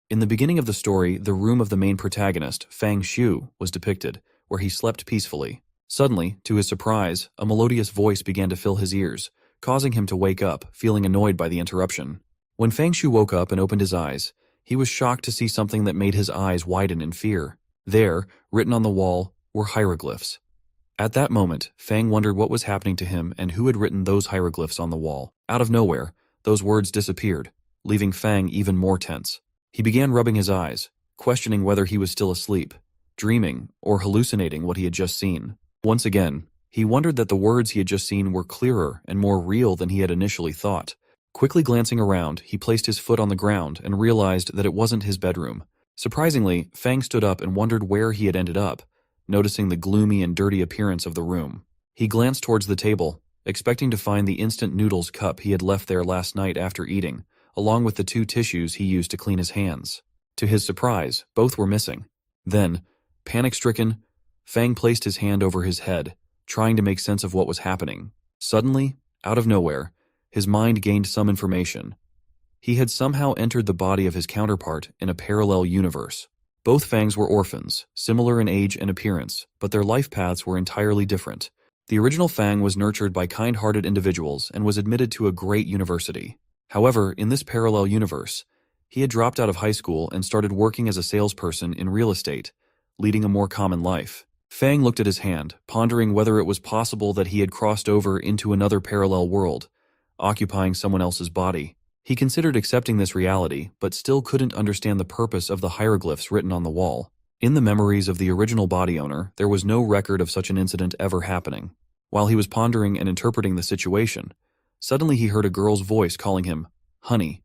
In the beginning of the story, the room of the main protagonist, Fang Xiu, was depicted, where he slept peacefully. Suddenly, to his surprise, a melodious voice began to fill his ears, causing him to wake up, feeling annoyed by the interruption. When Fang Xiu woke up and opened his eyes, he was shocked to see something that made his eyes widen in fear. There, written on the wall, were hieroglyphs. At that moment, Fang wondered what was happening to him and who had written those hieroglyphs on the wall. Out of nowhere, those words disappeared, leaving Fang even more tense. He began rubbing his eyes, questioning whether he was still asleep, dreaming, or hallucinating what he had just seen. Once again, he wondered that the words he had just seen were clearer and more real than he had initially thought. Quickly glancing around, he placed his foot on the ground and realized that it wasn't his bedroom. Surprisingly, Fang stood up and wondered where he had ended up, noticing the gloomy and dirty appearance of the room. He glanced towards the table, expecting to find the instant noodles cup he had left there last night after eating, along with the 2 tissues he used to clean his hands. To his surprise, both were missing. Then, panic-stricken, Fang placed his hand over his head, trying to make sense of what was happening. Suddenly, out of nowhere, his mind gained some information. He had somehow entered the body of his counterpart in a parallel universe. Both Fangs were orphans, similar in age and appearance, but their life paths were entirely different. The original Fang was nurtured by kind-hearted individuals and was admitted to a great university. However, in this parallel universe, he had dropped out of high school and started working as a salesperson in real estate, leading a more common life. Fang looked at his hand, pondering whether it was possible that he had crossed over into another parallel world, occupying someone else's body. He considered accepting this reality, but still couldn't understand the purpose of the hieroglyphs written on the wall. In the memories of the original body owner, there was no record of such an incident ever happening. While he was pondering and interpreting the situation, suddenly he heard a girl's voice calling him, "Honey."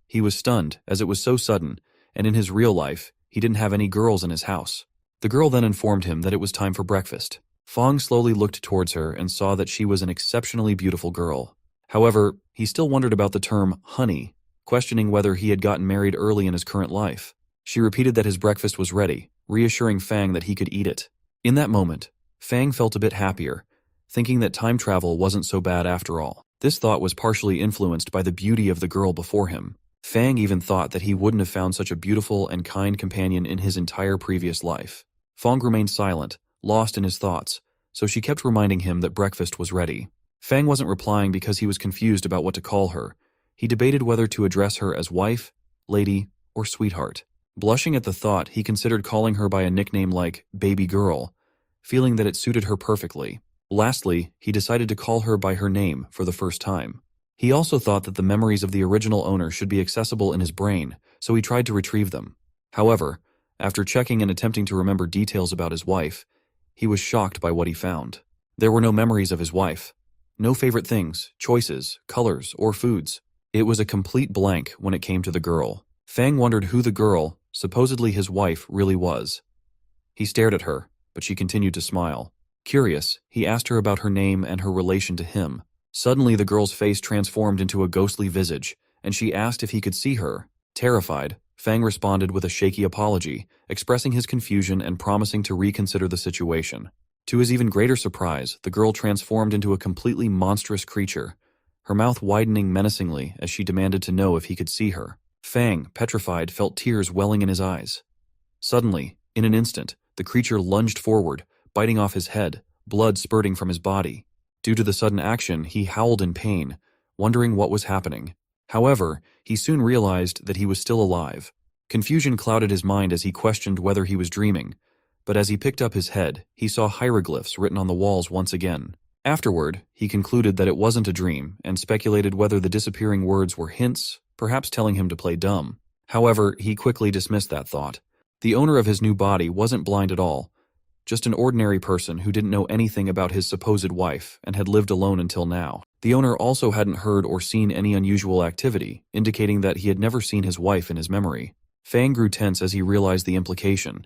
He was stunned, as it was so sudden, and in his real life, he didn't have any girls in his house. The girl then informed him that it was time for breakfast. Fang slowly looked towards her and saw that she was an exceptionally beautiful girl. However, he still wondered about the term honey, questioning whether he had gotten married early in his current life. She repeated that his breakfast was ready, reassuring Fang that he could eat it. In that moment, Fang felt a bit happier, thinking that time travel wasn't so bad after all. This thought was partially influenced by the beauty of the girl before him. Fang even thought that he wouldn't have found such a beautiful and kind companion in his entire previous life. Fang remained silent, lost in his thoughts, so she kept reminding him that breakfast was ready. Fang wasn't replying because he was confused about what to call her. He debated whether to address her as wife, lady, or sweetheart. Blushing at the thought, he considered calling her by a nickname like baby girl, feeling that it suited her perfectly. Lastly, he decided to call her by her name for the first time. He also thought that the memories of the original owner should be accessible in his brain, so he tried to retrieve them. However, after checking and attempting to remember details about his wife, he was shocked by what he found. There were no memories of his wife. No favorite things, choices, colors, or foods. It was a complete blank when it came to the girl. Fang wondered who the girl, supposedly his wife, really was. He stared at her, but she continued to smile. Curious, he asked her about her name and her relation to him. Suddenly the girl's face transformed into a ghostly visage, and she asked if he could see her. Terrified, Fang responded with a shaky apology, expressing his confusion and promising to reconsider the situation. To his even greater surprise, the girl transformed into a completely monstrous creature, her mouth widening menacingly as she demanded to know if he could see her. Fang, petrified, felt tears welling in his eyes. Suddenly, in an instant, the creature lunged forward, biting off his head, blood spurting from his body. Due to the sudden action, he howled in pain, wondering what was happening. However, he soon realized that he was still alive. Confusion clouded his mind as he questioned whether he was dreaming, but as he picked up his head, he saw hieroglyphs written on the walls once again. Afterward, he concluded that it wasn't a dream and speculated whether the disappearing words were hints, perhaps telling him to play dumb. However, he quickly dismissed that thought. The owner of his new body wasn't blind at all, just an ordinary person who didn't know anything about his supposed wife and had lived alone until now. The owner also hadn't heard or seen any unusual activity, indicating that he had never seen his wife in his memory. Fang grew tense as he realized the implication.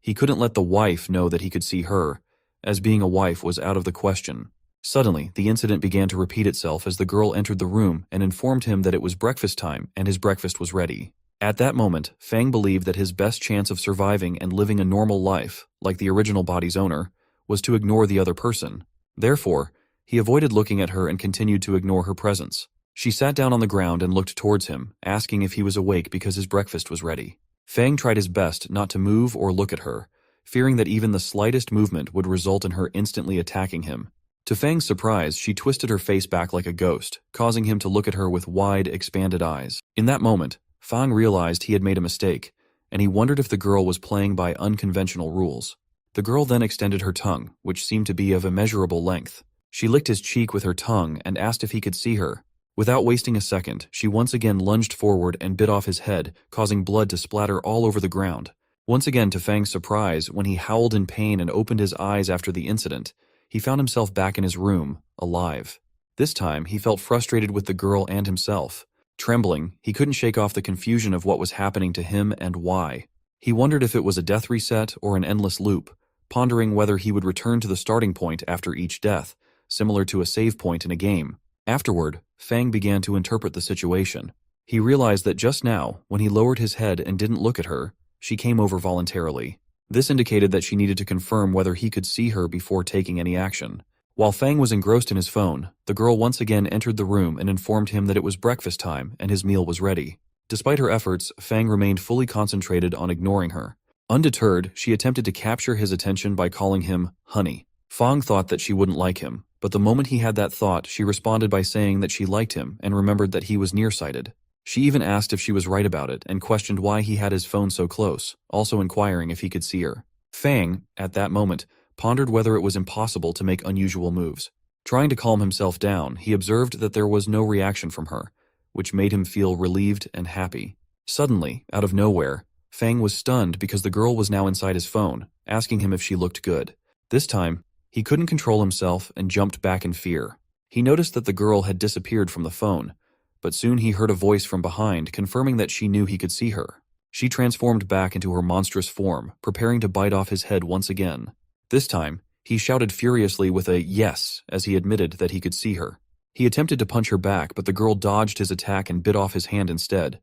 He couldn't let the wife know that he could see her, as being a wife was out of the question. Suddenly, the incident began to repeat itself as the girl entered the room and informed him that it was breakfast time and his breakfast was ready. At that moment, Fang believed that his best chance of surviving and living a normal life, like the original body's owner, was to ignore the other person. Therefore, he avoided looking at her and continued to ignore her presence. She sat down on the ground and looked towards him, asking if he was awake because his breakfast was ready. Fang tried his best not to move or look at her, fearing that even the slightest movement would result in her instantly attacking him. To Fang's surprise, she twisted her face back like a ghost, causing him to look at her with wide, expanded eyes. In that moment, Fang realized he had made a mistake, and he wondered if the girl was playing by unconventional rules. The girl then extended her tongue, which seemed to be of immeasurable length. She licked his cheek with her tongue and asked if he could see her. Without wasting a second, she once again lunged forward and bit off his head, causing blood to splatter all over the ground. Once again, to Fang's surprise, when he howled in pain and opened his eyes after the incident, he found himself back in his room, alive. This time, he felt frustrated with the girl and himself. Trembling, he couldn't shake off the confusion of what was happening to him and why. He wondered if it was a death reset or an endless loop, pondering whether he would return to the starting point after each death, similar to a save point in a game. Afterward, Fang began to interpret the situation. He realized that just now, when he lowered his head and didn't look at her, she came over voluntarily. This indicated that she needed to confirm whether he could see her before taking any action. While Fang was engrossed in his phone, the girl once again entered the room and informed him that it was breakfast time and his meal was ready. Despite her efforts, Fang remained fully concentrated on ignoring her. Undeterred, she attempted to capture his attention by calling him honey. Fang thought that she wouldn't like him, but the moment he had that thought, she responded by saying that she liked him and remembered that he was nearsighted. She even asked if she was right about it and questioned why he had his phone so close, also inquiring if he could see her. Fang, at that moment, pondered whether it was impossible to make unusual moves. Trying to calm himself down, he observed that there was no reaction from her, which made him feel relieved and happy. Suddenly, out of nowhere, Fang was stunned because the girl was now inside his phone, asking him if she looked good. This time, he couldn't control himself and jumped back in fear. He noticed that the girl had disappeared from the phone, but soon he heard a voice from behind confirming that she knew he could see her. She transformed back into her monstrous form, preparing to bite off his head once again. This time, he shouted furiously with a yes as he admitted that he could see her. He attempted to punch her back, but the girl dodged his attack and bit off his hand instead.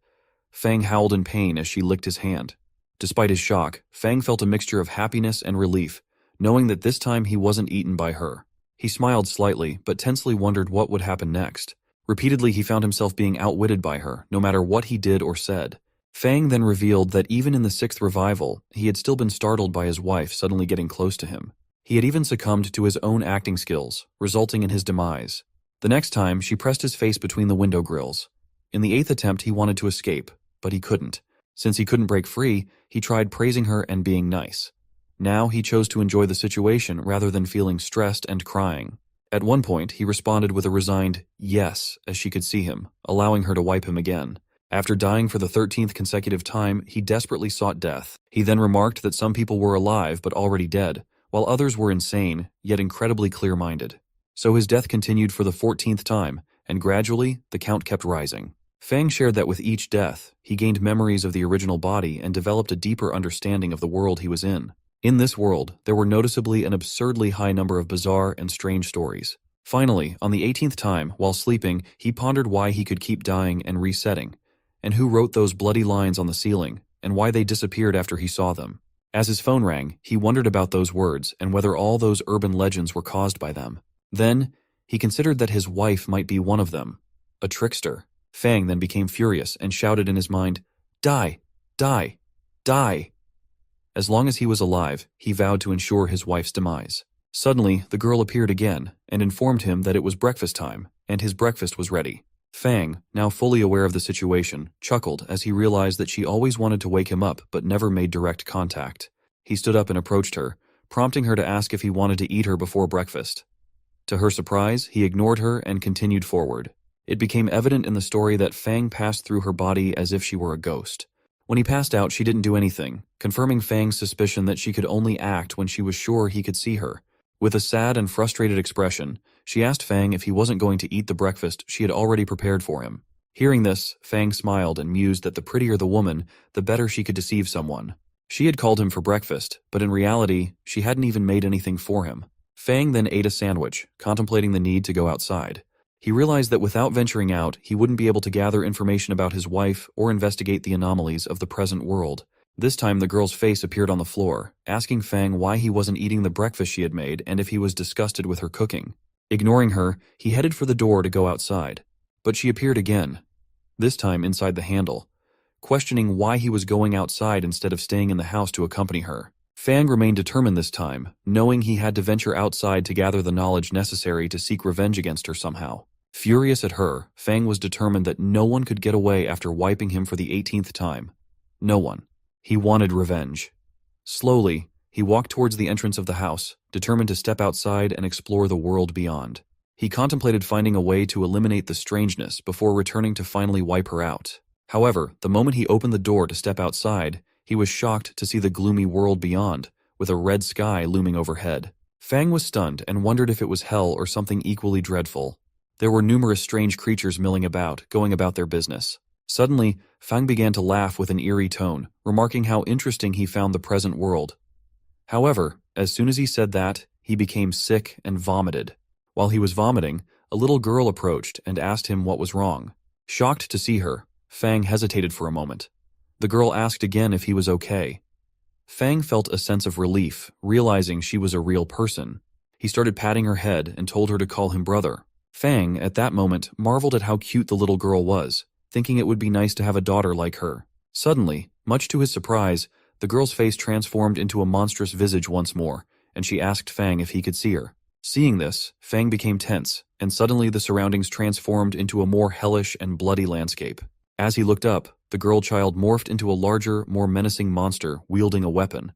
Fang howled in pain as she licked his hand. Despite his shock, Fang felt a mixture of happiness and relief, knowing that this time he wasn't eaten by her. He smiled slightly, but tensely wondered what would happen next. Repeatedly, he found himself being outwitted by her, no matter what he did or said. Fang then revealed that even in the 6th revival, he had still been startled by his wife suddenly getting close to him. He had even succumbed to his own acting skills, resulting in his demise. The next time, she pressed his face between the window grills. In the 8th attempt, he wanted to escape, but he couldn't. Since he couldn't break free, he tried praising her and being nice. Now he chose to enjoy the situation rather than feeling stressed and crying. At one point, he responded with a resigned yes as she could see him, allowing her to wipe him again. After dying for the 13th consecutive time, he desperately sought death. He then remarked that some people were alive but already dead, while others were insane, yet incredibly clear-minded. So his death continued for the 14th time, and gradually, the count kept rising. Fang shared that with each death, he gained memories of the original body and developed a deeper understanding of the world he was in. In this world, there were noticeably an absurdly high number of bizarre and strange stories. Finally, on the 18th time, while sleeping, he pondered why he could keep dying and resetting, and who wrote those bloody lines on the ceiling, and why they disappeared after he saw them. As his phone rang, he wondered about those words and whether all those urban legends were caused by them. Then, he considered that his wife might be one of them, a trickster. Fang then became furious and shouted in his mind, "Die! Die! Die!" As long as he was alive, he vowed to ensure his wife's demise. Suddenly, the girl appeared again and informed him that it was breakfast time, and his breakfast was ready. Fang, now fully aware of the situation, chuckled as he realized that she always wanted to wake him up but never made direct contact. He stood up and approached her, prompting her to ask if he wanted to eat her before breakfast. To her surprise, he ignored her and continued forward. It became evident in the story that Fang passed through her body as if she were a ghost. When he passed out, she didn't do anything, confirming Fang's suspicion that she could only act when she was sure he could see her. With a sad and frustrated expression, she asked Fang if he wasn't going to eat the breakfast she had already prepared for him. Hearing this, Fang smiled and mused that the prettier the woman, the better she could deceive someone. She had called him for breakfast, but in reality, she hadn't even made anything for him. Fang then ate a sandwich, contemplating the need to go outside. He realized that without venturing out, he wouldn't be able to gather information about his wife or investigate the anomalies of the present world. This time the girl's face appeared on the floor, asking Fang why he wasn't eating the breakfast she had made and if he was disgusted with her cooking. Ignoring her, he headed for the door to go outside. But she appeared again, this time inside the handle. questioning why he was going outside instead of staying in the house to accompany her. Fang remained determined this time, knowing he had to venture outside to gather the knowledge necessary to seek revenge against her somehow. Furious at her, Fang was determined that no one could get away after wiping him for the 18th time. No one. He wanted revenge. Slowly, he walked towards the entrance of the house, determined to step outside and explore the world beyond. He contemplated finding a way to eliminate the strangeness before returning to finally wipe her out. However, the moment he opened the door to step outside, he was shocked to see the gloomy world beyond, with a red sky looming overhead. Fang was stunned and wondered if it was hell or something equally dreadful. There were numerous strange creatures milling about, going about their business. Suddenly, Fang began to laugh with an eerie tone, remarking how interesting he found the present world. However, as soon as he said that, he became sick and vomited. While he was vomiting, a little girl approached and asked him what was wrong. Shocked to see her, Fang hesitated for a moment. The girl asked again if he was okay. Fang felt a sense of relief, realizing she was a real person. He started patting her head and told her to call him brother. Fang, at that moment, marveled at how cute the little girl was, thinking it would be nice to have a daughter like her. Suddenly, much to his surprise, the girl's face transformed into a monstrous visage once more, and she asked Fang if he could see her. Seeing this, Fang became tense, and suddenly the surroundings transformed into a more hellish and bloody landscape. As he looked up, the girl child morphed into a larger, more menacing monster wielding a weapon.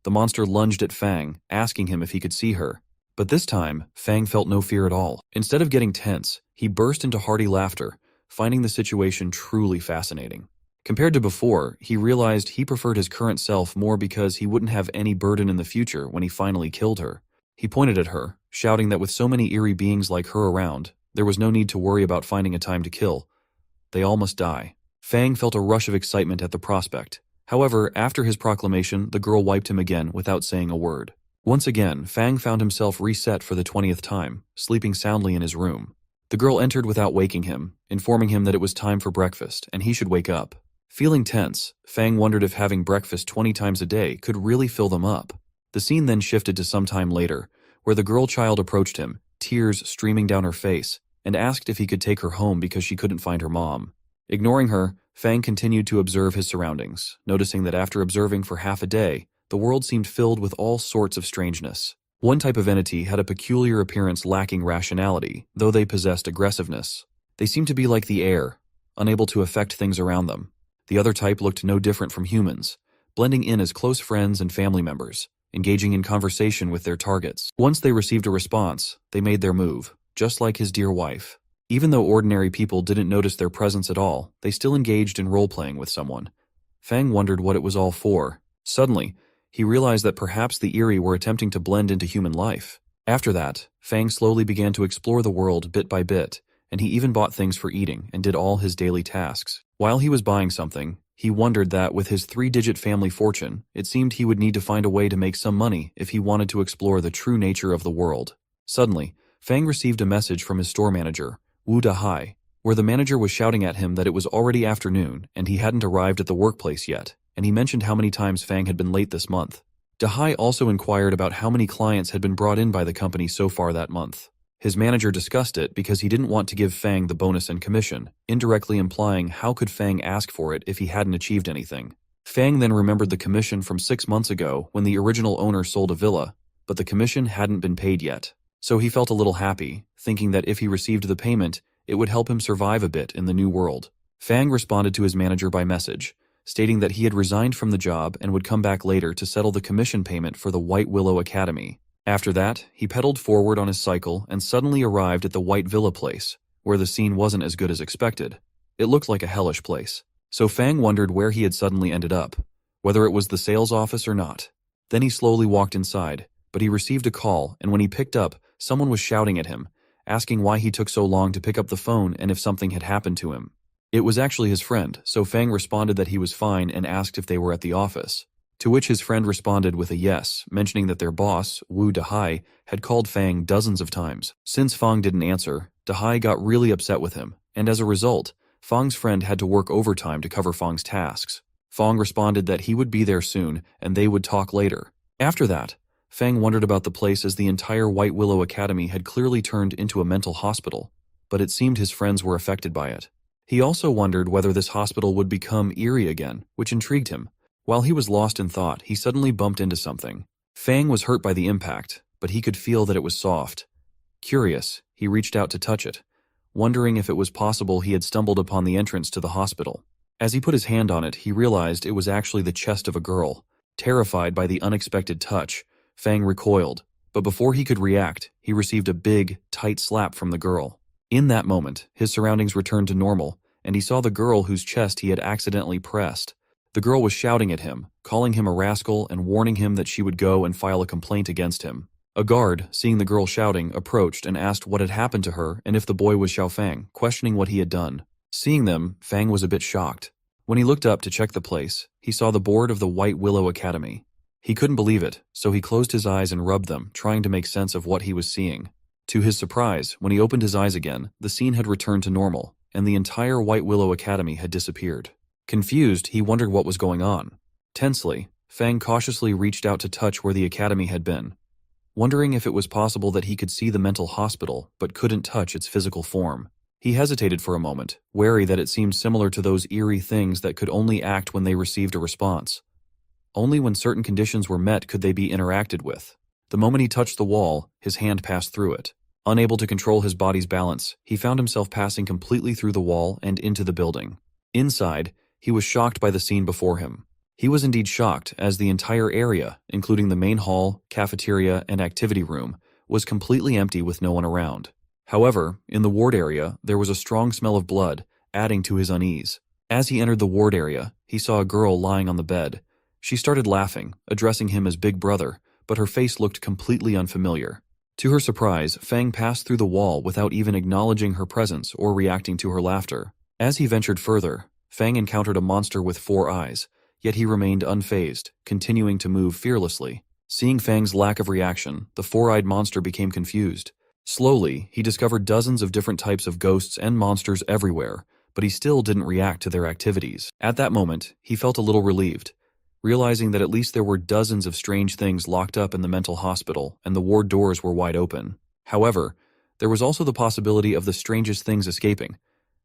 The monster lunged at Fang, asking him if he could see her. But this time, Fang felt no fear at all. Instead of getting tense, he burst into hearty laughter, finding the situation truly fascinating. Compared to before, he realized he preferred his current self more because he wouldn't have any burden in the future when he finally killed her. He pointed at her, shouting that with so many eerie beings like her around, there was no need to worry about finding a time to kill. They all must die. Fang felt a rush of excitement at the prospect. However, after his proclamation, the girl wiped him again without saying a word. Once again, Fang found himself reset for the 20th time, sleeping soundly in his room. The girl entered without waking him, informing him that it was time for breakfast and he should wake up. Feeling tense, Fang wondered if having breakfast 20 times a day could really fill them up. The scene then shifted to some time later, where the girl child approached him, tears streaming down her face, and asked if he could take her home because she couldn't find her mom. Ignoring her, Fang continued to observe his surroundings, noticing that after observing for half a day, the world seemed filled with all sorts of strangeness. One type of entity had a peculiar appearance lacking rationality, though they possessed aggressiveness. They seemed to be like the air, unable to affect things around them. The other type looked no different from humans, blending in as close friends and family members, engaging in conversation with their targets. Once they received a response, they made their move, just like his dear wife. Even though ordinary people didn't notice their presence at all, they still engaged in role-playing with someone. Fang wondered what it was all for. Suddenly, he realized that perhaps the eerie were attempting to blend into human life. After that, Fang slowly began to explore the world bit by bit, and he even bought things for eating and did all his daily tasks. While he was buying something, he wondered that with his 3-digit family fortune, it seemed he would need to find a way to make some money if he wanted to explore the true nature of the world. Suddenly, Fang received a message from his store manager, Wu Dahai, where the manager was shouting at him that it was already afternoon and he hadn't arrived at the workplace yet, and he mentioned how many times Fang had been late this month. Dahai also inquired about how many clients had been brought in by the company so far that month. His manager discussed it because he didn't want to give Fang the bonus and commission, indirectly implying how could Fang ask for it if he hadn't achieved anything. Fang then remembered the commission from 6 months ago when the original owner sold a villa, but the commission hadn't been paid yet. So he felt a little happy, thinking that if he received the payment, it would help him survive a bit in the new world. Fang responded to his manager by message, stating that he had resigned from the job and would come back later to settle the commission payment for the White Willow Academy. After that, he pedaled forward on his cycle and suddenly arrived at the White Villa place, where the scene wasn't as good as expected. It looked like a hellish place. So Fang wondered where he had suddenly ended up, whether it was the sales office or not. Then he slowly walked inside, but he received a call, and when he picked up, someone was shouting at him, asking why he took so long to pick up the phone and if something had happened to him. It was actually his friend, so Fang responded that he was fine and asked if they were at the office. To which his friend responded with a yes, mentioning that their boss, Wu Dahai, had called Fang dozens of times. Since Fang didn't answer, Dahai got really upset with him, and as a result, Fang's friend had to work overtime to cover Fang's tasks. Fang responded that he would be there soon and they would talk later. After that, Fang wondered about the place as the entire White Willow Academy had clearly turned into a mental hospital, but it seemed his friends were affected by it. He also wondered whether this hospital would become eerie again, which intrigued him. While he was lost in thought, he suddenly bumped into something. Fang was hurt by the impact, but he could feel that it was soft. Curious, he reached out to touch it, wondering if it was possible he had stumbled upon the entrance to the hospital. As he put his hand on it, he realized it was actually the chest of a girl. Terrified by the unexpected touch, Fang recoiled, but before he could react, he received a big, tight slap from the girl. In that moment, his surroundings returned to normal, and he saw the girl whose chest he had accidentally pressed. The girl was shouting at him, calling him a rascal and warning him that she would go and file a complaint against him. A guard, seeing the girl shouting, approached and asked what had happened to her and if the boy was Xiao Fang, questioning what he had done. Seeing them, Fang was a bit shocked. When he looked up to check the place, he saw the board of the White Willow Academy. He couldn't believe it, so he closed his eyes and rubbed them, trying to make sense of what he was seeing. To his surprise, when he opened his eyes again, the scene had returned to normal, and the entire White Willow Academy had disappeared. Confused, he wondered what was going on. Tensely, Fang cautiously reached out to touch where the academy had been, wondering if it was possible that he could see the mental hospital but couldn't touch its physical form. He hesitated for a moment, wary that it seemed similar to those eerie things that could only act when they received a response. Only when certain conditions were met could they be interacted with. The moment he touched the wall, his hand passed through it. Unable to control his body's balance, he found himself passing completely through the wall and into the building. Inside, he was shocked by the scene before him. He was indeed shocked, as the entire area, including the main hall, cafeteria, and activity room, was completely empty with no one around. However, in the ward area, there was a strong smell of blood, adding to his unease. As he entered the ward area, he saw a girl lying on the bed. She started laughing, addressing him as Big Brother, but her face looked completely unfamiliar. To her surprise, Fang passed through the wall without even acknowledging her presence or reacting to her laughter. As he ventured further, Fang encountered a monster with 4 eyes, yet he remained unfazed, continuing to move fearlessly. Seeing Fang's lack of reaction, the 4-eyed monster became confused. Slowly, he discovered dozens of different types of ghosts and monsters everywhere, but he still didn't react to their activities. At that moment, he felt a little relieved, realizing that at least there were dozens of strange things locked up in the mental hospital and the ward doors were wide open. However, there was also the possibility of the strangest things escaping,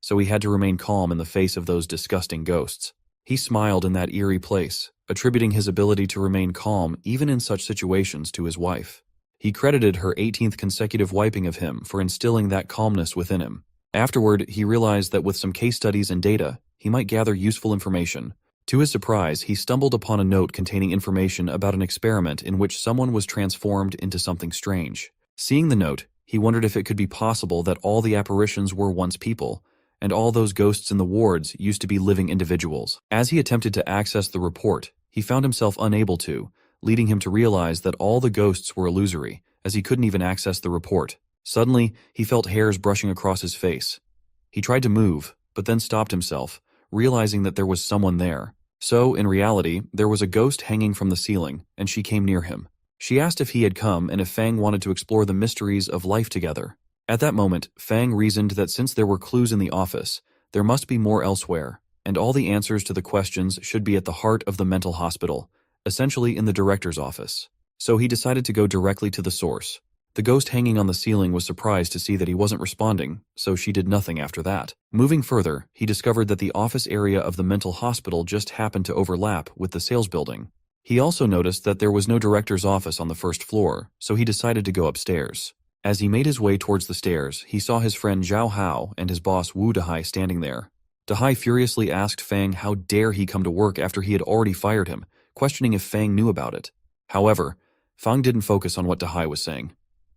so he had to remain calm in the face of those disgusting ghosts. He smiled in that eerie place, attributing his ability to remain calm even in such situations to his wife. He credited her 18th consecutive wiping of him for instilling that calmness within him. Afterward, he realized that with some case studies and data, he might gather useful information. To his surprise, he stumbled upon a note containing information about an experiment in which someone was transformed into something strange. Seeing the note, he wondered if it could be possible that all the apparitions were once people, and all those ghosts in the wards used to be living individuals. As he attempted to access the report, he found himself unable to, leading him to realize that all the ghosts were illusory, as he couldn't even access the report. Suddenly, he felt hairs brushing across his face. He tried to move, but then stopped himself, realizing that there was someone there. So, in reality, there was a ghost hanging from the ceiling, and she came near him. She asked if he had come and if Fang wanted to explore the mysteries of life together. At that moment, Fang reasoned that since there were clues in the office, there must be more elsewhere, and all the answers to the questions should be at the heart of the mental hospital, essentially in the director's office. So he decided to go directly to the source. The ghost hanging on the ceiling was surprised to see that he wasn't responding, so she did nothing after that. Moving further, he discovered that the office area of the mental hospital just happened to overlap with the sales building. He also noticed that there was no director's office on the first floor, so he decided to go upstairs. As he made his way towards the stairs, he saw his friend Zhao Hao and his boss Wu Dehai standing there. Dehai furiously asked Fang how dare he come to work after he had already fired him, questioning if Fang knew about it. However, Fang didn't focus on what Dehai was saying.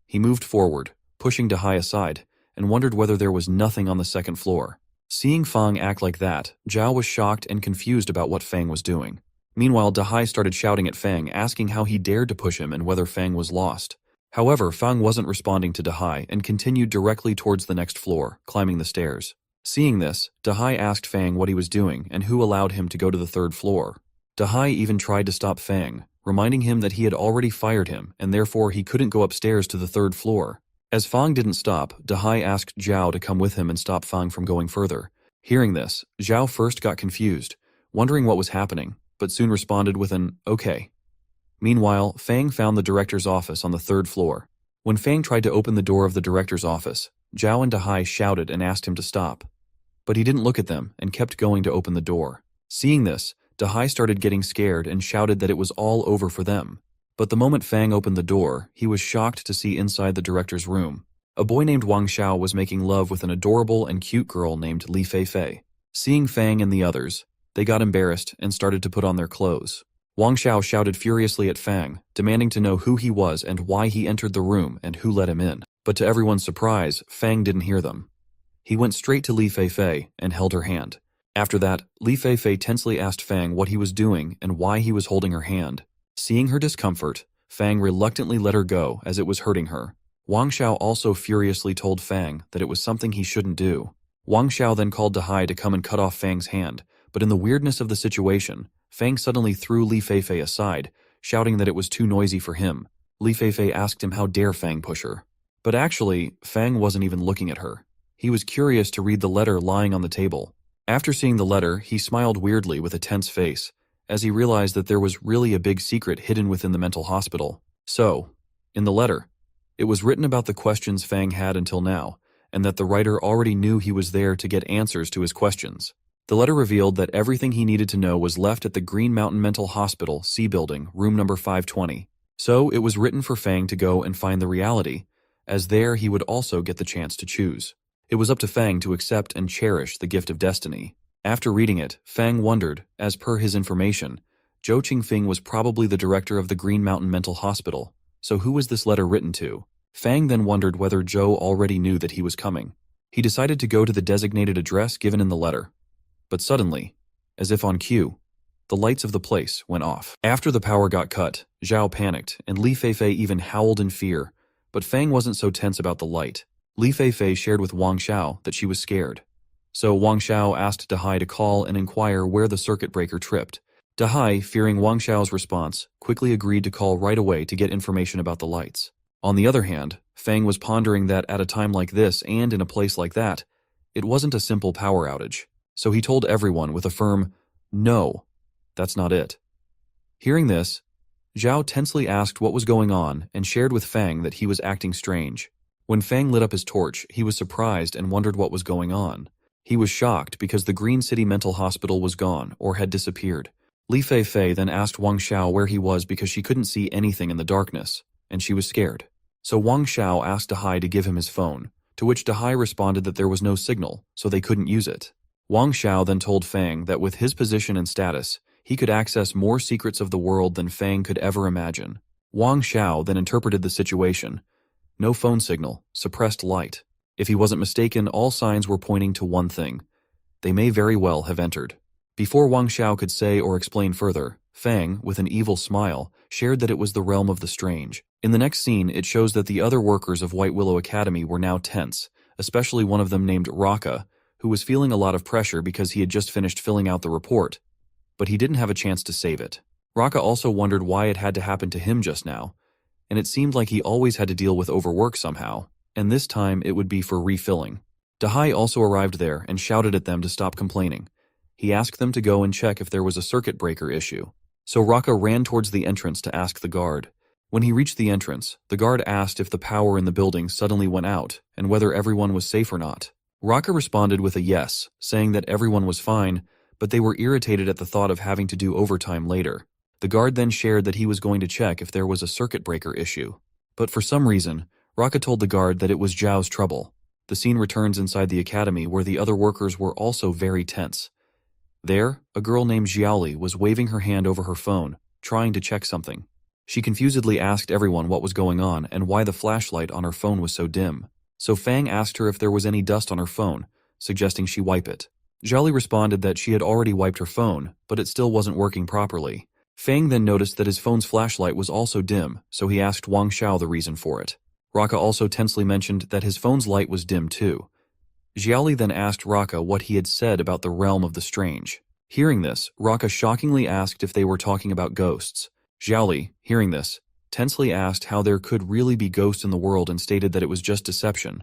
He moved forward, pushing Dehai aside, and wondered whether there was nothing on the second floor. Seeing Fang act like that, Zhao was shocked and confused about what Fang was doing. Meanwhile, Dehai started shouting at Fang, asking how he dared to push him and whether Fang was lost. However, Fang wasn't responding to Dehai and continued directly towards the next floor, climbing the stairs. Seeing this, Dehai asked Fang what he was doing and who allowed him to go to the third floor. Dehai even tried to stop Fang, reminding him that he had already fired him and therefore he couldn't go upstairs to the third floor. As Fang didn't stop, Dehai asked Zhao to come with him and stop Fang from going further. Hearing this, Zhao first got confused, wondering what was happening, but soon responded with an okay. Meanwhile, Fang found the director's office on the third floor. When Fang tried to open the door of the director's office, Zhao and Dehai shouted and asked him to stop. But he didn't look at them and kept going to open the door. Seeing this, Dahai started getting scared and shouted that it was all over for them. But the moment Fang opened the door, he was shocked to see inside the director's room. A boy named Wang Xiao was making love with an adorable and cute girl named Li Feifei. Seeing Fang and the others, they got embarrassed and started to put on their clothes. Wang Xiao shouted furiously at Fang, demanding to know who he was and why he entered the room and who let him in. But to everyone's surprise, Fang didn't hear them. He went straight to Li Feifei and held her hand. After that, Li Feifei tensely asked Fang what he was doing and why he was holding her hand. Seeing her discomfort, Fang reluctantly let her go as it was hurting her. Wang Xiao also furiously told Fang that it was something he shouldn't do. Wang Xiao then called Dahai to come and cut off Fang's hand, but in the weirdness of the situation, Fang suddenly threw Li Feifei aside, shouting that it was too noisy for him. Li Feifei asked him how dare Fang push her. But actually, Fang wasn't even looking at her. He was curious to read the letter lying on the table. After seeing the letter, he smiled weirdly with a tense face, as he realized that there was really a big secret hidden within the mental hospital. So, in the letter, it was written about the questions Fang had until now, and that the writer already knew he was there to get answers to his questions. The letter revealed that everything he needed to know was left at the Green Mountain Mental Hospital, C Building, room number 520. So it was written for Fang to go and find the reality, as there he would also get the chance to choose. It was up to Fang to accept and cherish the gift of destiny. After reading it, Fang wondered, as per his information, Zhou Qingfing was probably the director of the Green Mountain Mental Hospital. So who was this letter written to? Fang then wondered whether Zhou already knew that he was coming. He decided to go to the designated address given in the letter. But suddenly, as if on cue, the lights of the place went off. After the power got cut, Zhao panicked, and Li Feifei even howled in fear. But Fang wasn't so tense about the light. Li Feifei shared with Wang Xiao that she was scared. So Wang Xiao asked Dahai to call and inquire where the circuit breaker tripped. Dahai, fearing Wang Xiao's response, quickly agreed to call right away to get information about the lights. On the other hand, Fang was pondering that at a time like this and in a place like that, it wasn't a simple power outage. So he told everyone with a firm, "No, that's not it." Hearing this, Zhao tensely asked what was going on and shared with Fang that he was acting strange. When Fang lit up his torch, he was surprised and wondered what was going on. He was shocked because the Green City Mental Hospital was gone or had disappeared. Li Feifei then asked Wang Xiao where he was because she couldn't see anything in the darkness, and she was scared. So Wang Xiao asked Dahai to give him his phone, to which Dahai responded that there was no signal, so they couldn't use it. Wang Xiao then told Fang that with his position and status, he could access more secrets of the world than Fang could ever imagine. Wang Xiao then interpreted the situation. No phone signal, suppressed light. If he wasn't mistaken, all signs were pointing to one thing. They may very well have entered. Before Wang Xiao could say or explain further, Fang, with an evil smile, shared that it was the realm of the strange. In the next scene, it shows that the other workers of White Willow Academy were now tense, especially one of them named Raka, who was feeling a lot of pressure because he had just finished filling out the report, but he didn't have a chance to save it. Raka also wondered why it had to happen to him just now, and it seemed like he always had to deal with overwork somehow, and this time it would be for refilling. Dahai also arrived there and shouted at them to stop complaining. He asked them to go and check if there was a circuit breaker issue. So Raka ran towards the entrance to ask the guard. When he reached the entrance, the guard asked if the power in the building suddenly went out and whether everyone was safe or not. Raka responded with a yes, saying that everyone was fine, but they were irritated at the thought of having to do overtime later. The guard then shared that he was going to check if there was a circuit breaker issue. But for some reason, Raka told the guard that it was Zhao's trouble. The scene returns inside the academy where the other workers were also very tense. There, a girl named Xiaoli was waving her hand over her phone, trying to check something. She confusedly asked everyone what was going on and why the flashlight on her phone was so dim. So Fang asked her if there was any dust on her phone, suggesting she wipe it. Xiaoli responded that she had already wiped her phone, but it still wasn't working properly. Fang then noticed that his phone's flashlight was also dim, so he asked Wang Xiao the reason for it. Raka also tensely mentioned that his phone's light was dim too. Xiaoli then asked Raka what he had said about the realm of the strange. Hearing this, Raka shockingly asked if they were talking about ghosts. Xiaoli, hearing this, tensely asked how there could really be ghosts in the world and stated that it was just deception,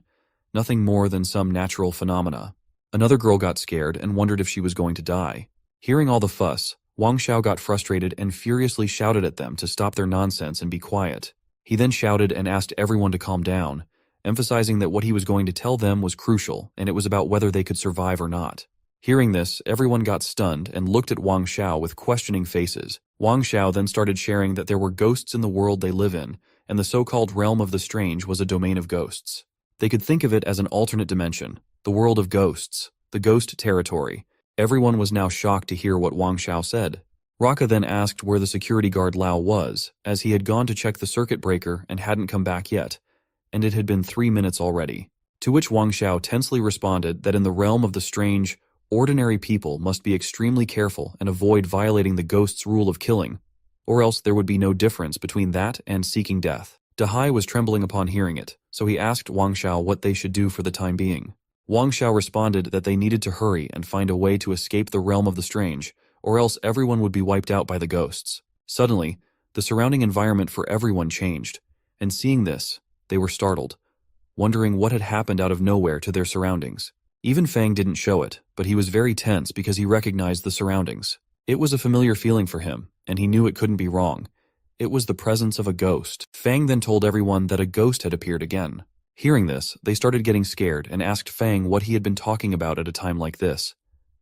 nothing more than some natural phenomena. Another girl got scared and wondered if she was going to die. Hearing all the fuss, Wang Xiao got frustrated and furiously shouted at them to stop their nonsense and be quiet. He then shouted and asked everyone to calm down, emphasizing that what he was going to tell them was crucial and it was about whether they could survive or not. Hearing this, everyone got stunned and looked at Wang Xiao with questioning faces. Wang Xiao then started sharing that there were ghosts in the world they live in, and the so-called realm of the strange was a domain of ghosts. They could think of it as an alternate dimension, the world of ghosts, the ghost territory. Everyone was now shocked to hear what Wang Xiao said. Raka then asked where the security guard Lao was, as he had gone to check the circuit breaker and hadn't come back yet, and it had been 3 minutes already. To which Wang Xiao tensely responded that in the realm of the strange, ordinary people must be extremely careful and avoid violating the ghost's rule of killing, or else there would be no difference between that and seeking death. Dahai was trembling upon hearing it, so he asked Wang Xiao what they should do for the time being. Wang Xiao responded that they needed to hurry and find a way to escape the realm of the strange, or else everyone would be wiped out by the ghosts. Suddenly, the surrounding environment for everyone changed, and seeing this, they were startled, wondering what had happened out of nowhere to their surroundings. Even Fang didn't show it, but he was very tense because he recognized the surroundings. It was a familiar feeling for him, and he knew it couldn't be wrong. It was the presence of a ghost. Fang then told everyone that a ghost had appeared again. Hearing this, they started getting scared and asked Fang what he had been talking about at a time like this,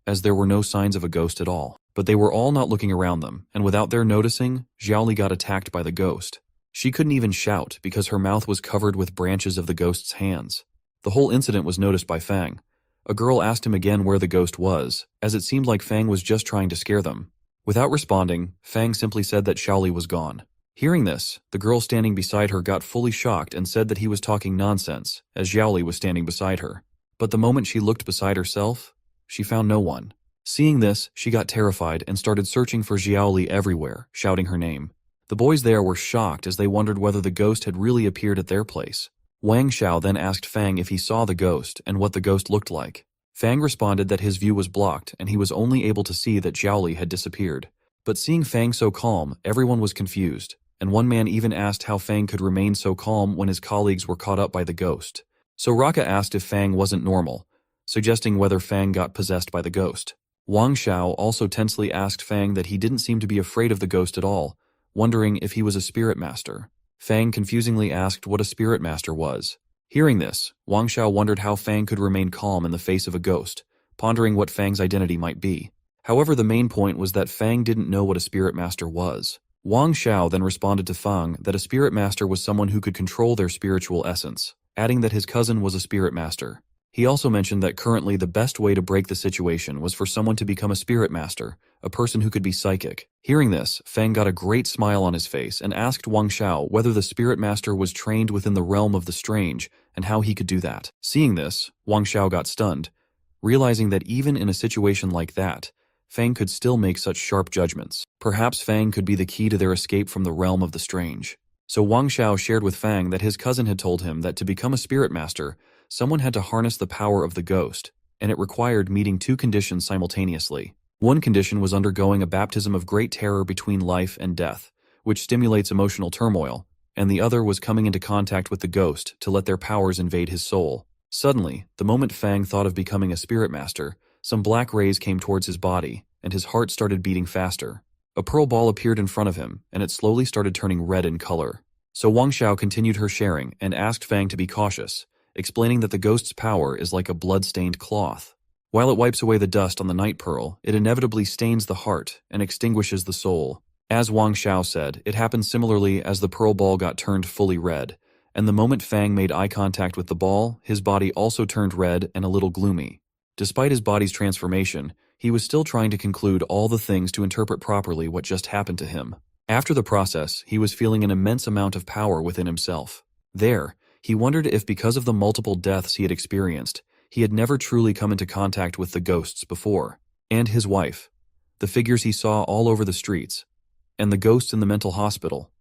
as there were no signs of a ghost at all. But they were all not looking around them, and without their noticing, Xiaoli got attacked by the ghost. She couldn't even shout because her mouth was covered with branches of the ghost's hands. The whole incident was noticed by Fang. A girl asked him again where the ghost was, as it seemed like Fang was just trying to scare them. Without responding, Fang simply said that Xiaoli was gone. Hearing this, the girl standing beside her got fully shocked and said that he was talking nonsense, as Xiaoli was standing beside her. But the moment she looked beside herself, she found no one. Seeing this, she got terrified and started searching for Xiaoli everywhere, shouting her name. The boys there were shocked as they wondered whether the ghost had really appeared at their place. Wang Xiao then asked Fang if he saw the ghost and what the ghost looked like. Fang responded that his view was blocked and he was only able to see that Xiaoli had disappeared. But seeing Fang so calm, everyone was confused, and one man even asked how Fang could remain so calm when his colleagues were caught up by the ghost. So Raka asked if Fang wasn't normal, suggesting whether Fang got possessed by the ghost. Wang Xiao also tensely asked Fang that he didn't seem to be afraid of the ghost at all, wondering if he was a spirit master. Fang confusingly asked what a spirit master was. Hearing this, Wang Xiao wondered how Fang could remain calm in the face of a ghost, pondering what Fang's identity might be. However, the main point was that Fang didn't know what a spirit master was. Wang Xiao then responded to Fang that a spirit master was someone who could control their spiritual essence, adding that his cousin was a spirit master. He also mentioned that currently the best way to break the situation was for someone to become a spirit master, a person who could be psychic. Hearing this, Fang got a great smile on his face and asked Wang Xiao whether the spirit master was trained within the realm of the strange and how he could do that. Seeing this, Wang Xiao got stunned, realizing that even in a situation like that, Fang could still make such sharp judgments. Perhaps Fang could be the key to their escape from the realm of the strange. So Wang Xiao shared with Fang that his cousin had told him that to become a spirit master, someone had to harness the power of the ghost, and it required meeting two conditions simultaneously. One condition was undergoing a baptism of great terror between life and death, which stimulates emotional turmoil, and the other was coming into contact with the ghost to let their powers invade his soul. Suddenly, the moment Fang thought of becoming a spirit master, some black rays came towards his body, and his heart started beating faster. A pearl ball appeared in front of him, and it slowly started turning red in color. So Wang Xiao continued her sharing and asked Fang to be cautious, explaining that the ghost's power is like a blood-stained cloth. While it wipes away the dust on the night pearl, it inevitably stains the heart and extinguishes the soul. As Wang Xiao said, it happened similarly as the pearl ball got turned fully red, and the moment Fang made eye contact with the ball, his body also turned red and a little gloomy. Despite his body's transformation, he was still trying to conclude all the things to interpret properly what just happened to him. After the process, he was feeling an immense amount of power within himself. There, he wondered if because of the multiple deaths he had experienced, he had never truly come into contact with the ghosts before. And his wife, the figures he saw all over the streets, and the ghosts in the mental hospital.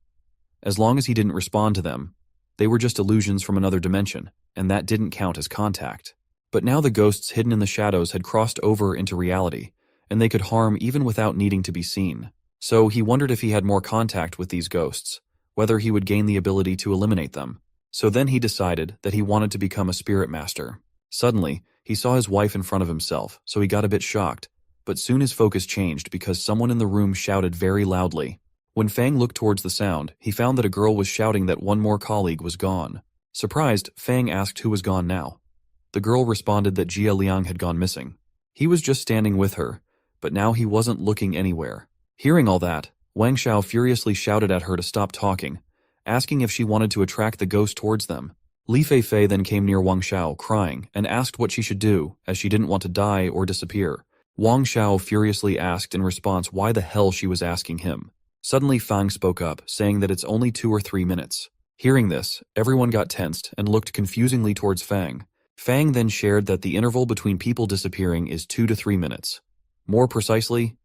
As long as he didn't respond to them, they were just illusions from another dimension, and that didn't count as contact. But now the ghosts hidden in the shadows had crossed over into reality, and they could harm even without needing to be seen. So he wondered if he had more contact with these ghosts, whether he would gain the ability to eliminate them. So then he decided that he wanted to become a spirit master. Suddenly, he saw his wife in front of himself, so he got a bit shocked, but soon his focus changed because someone in the room shouted very loudly. When Fang looked towards the sound, he found that a girl was shouting that one more colleague was gone. Surprised, Fang asked who was gone now. The girl responded that Jia Liang had gone missing. He was just standing with her, but now he wasn't looking anywhere. Hearing all that, Wang Xiao furiously shouted at her to stop talking, asking if she wanted to attract the ghost towards them. Li Fei then came near Wang Xiao, crying, and asked what she should do, as she didn't want to die or disappear. Wang Xiao furiously asked in response why the hell she was asking him. Suddenly Fang spoke up, saying that it's only 2 or 3 minutes. Hearing this, everyone got tensed and looked confusingly towards Fang. Fang then shared that the interval between people disappearing is 2 to 3 minutes. More precisely,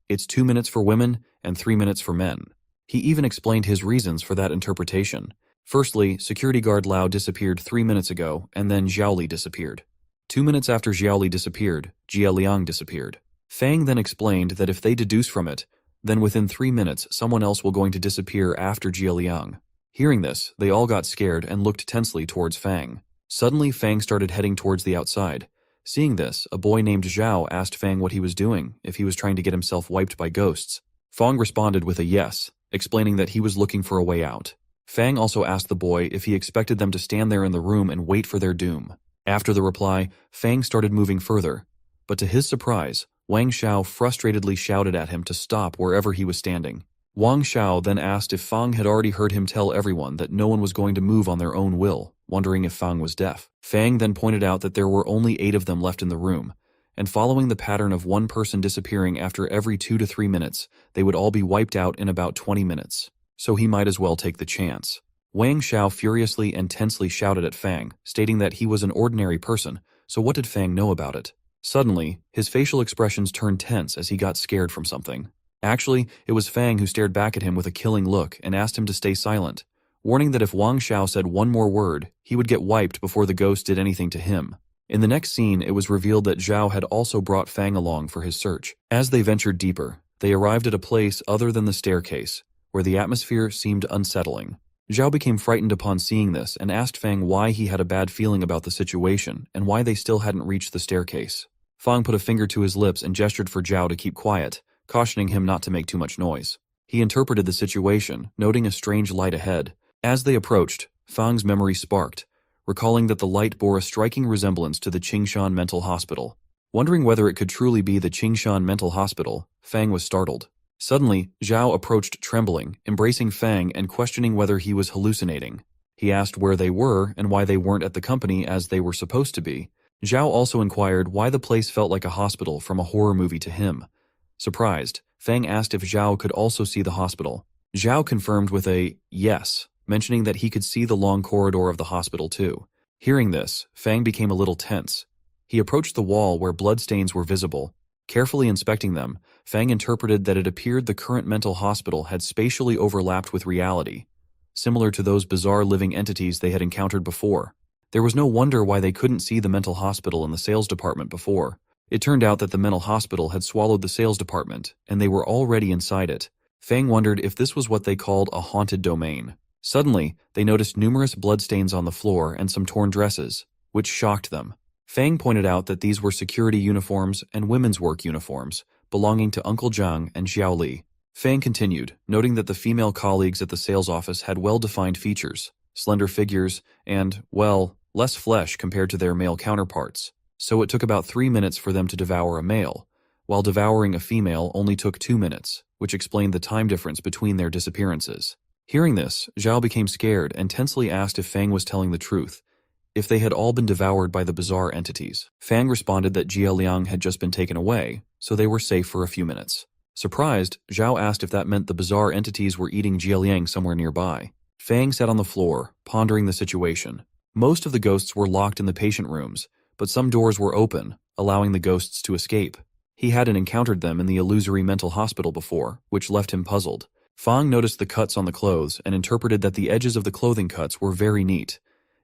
it's 2 minutes for women and 3 minutes for men. He even explained his reasons for that interpretation. Firstly, security guard Lao disappeared 3 minutes ago, and then Xiaoli disappeared. 2 minutes after Xiaoli disappeared, Jia Liang disappeared. Fang then explained that if they deduce from it, then within 3 minutes someone else will going to disappear after Jia Liang. Hearing this, they all got scared and looked tensely towards Fang. Suddenly Fang started heading towards the outside. Seeing this, a boy named Zhao asked Fang what he was doing, if he was trying to get himself wiped by ghosts. Fang responded with a yes, explaining that he was looking for a way out. Fang also asked the boy if he expected them to stand there in the room and wait for their doom. After the reply, Fang started moving further, but to his surprise, Wang Xiao frustratedly shouted at him to stop wherever he was standing. Wang Xiao then asked if Fang had already heard him tell everyone that no one was going to move on their own will, wondering if Fang was deaf. Fang then pointed out that there were only 8 of them left in the room, and following the pattern of one person disappearing after every 2 to 3 minutes, they would all be wiped out in about 20 minutes. So he might as well take the chance. Wang Xiao furiously and tensely shouted at Fang, stating that he was an ordinary person, so what did Fang know about it? Suddenly, his facial expressions turned tense as he got scared from something. Actually, it was Fang who stared back at him with a killing look and asked him to stay silent, warning that if Wang Xiao said one more word, he would get wiped before the ghost did anything to him. In the next scene, it was revealed that Zhao had also brought Fang along for his search. As they ventured deeper, they arrived at a place other than the staircase, where the atmosphere seemed unsettling. Zhao became frightened upon seeing this and asked Fang why he had a bad feeling about the situation and why they still hadn't reached the staircase. Fang put a finger to his lips and gestured for Zhao to keep quiet, cautioning him not to make too much noise. He interpreted the situation, noting a strange light ahead. As they approached, Fang's memory sparked, recalling that the light bore a striking resemblance to the Qingshan Mental Hospital. Wondering whether it could truly be the Qingshan Mental Hospital, Fang was startled. Suddenly, Zhao approached trembling, embracing Fang and questioning whether he was hallucinating. He asked where they were and why they weren't at the company as they were supposed to be. Zhao also inquired why the place felt like a hospital from a horror movie to him. Surprised, Fang asked if Zhao could also see the hospital. Zhao confirmed with a yes, mentioning that he could see the long corridor of the hospital too. Hearing this, Fang became a little tense. He approached the wall where bloodstains were visible. Carefully inspecting them, Fang interpreted that it appeared the current mental hospital had spatially overlapped with reality, similar to those bizarre living entities they had encountered before. There was no wonder why they couldn't see the mental hospital in the sales department before. It turned out that the mental hospital had swallowed the sales department, and they were already inside it. Fang wondered if this was what they called a haunted domain. Suddenly, they noticed numerous bloodstains on the floor and some torn dresses, which shocked them. Fang pointed out that these were security uniforms and women's work uniforms, belonging to Uncle Zhang and Xiao Li. Fang continued, noting that the female colleagues at the sales office had well-defined features, slender figures, and, well, less flesh compared to their male counterparts. So it took about 3 minutes for them to devour a male, while devouring a female only took 2 minutes, which explained the time difference between their disappearances. Hearing this, Zhao became scared and tensely asked if Fang was telling the truth, if they had all been devoured by the bizarre entities. Fang responded that Jia Liang had just been taken away, so they were safe for a few minutes. Surprised, Zhao asked if that meant the bizarre entities were eating Jia Liang somewhere nearby. Fang sat on the floor, pondering the situation. Most of the ghosts were locked in the patient rooms, but some doors were open, allowing the ghosts to escape. He hadn't encountered them in the illusory mental hospital before, which left him puzzled. Fang noticed the cuts on the clothes and interpreted that the edges of the clothing cuts were very neat,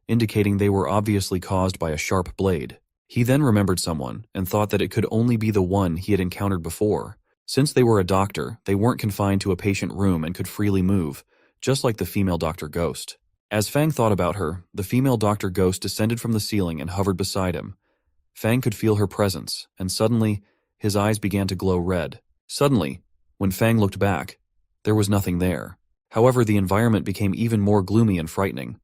indicating they were obviously caused by a sharp blade. He then remembered someone and thought that it could only be the one he had encountered before. Since they were a doctor, they weren't confined to a patient room and could freely move, just like the female doctor ghost. As Fang thought about her, the female doctor ghost descended from the ceiling and hovered beside him. Fang could feel her presence, and suddenly, his eyes began to glow red. Suddenly, when Fang looked back, there was nothing there. However, the environment became even more gloomy and frightening.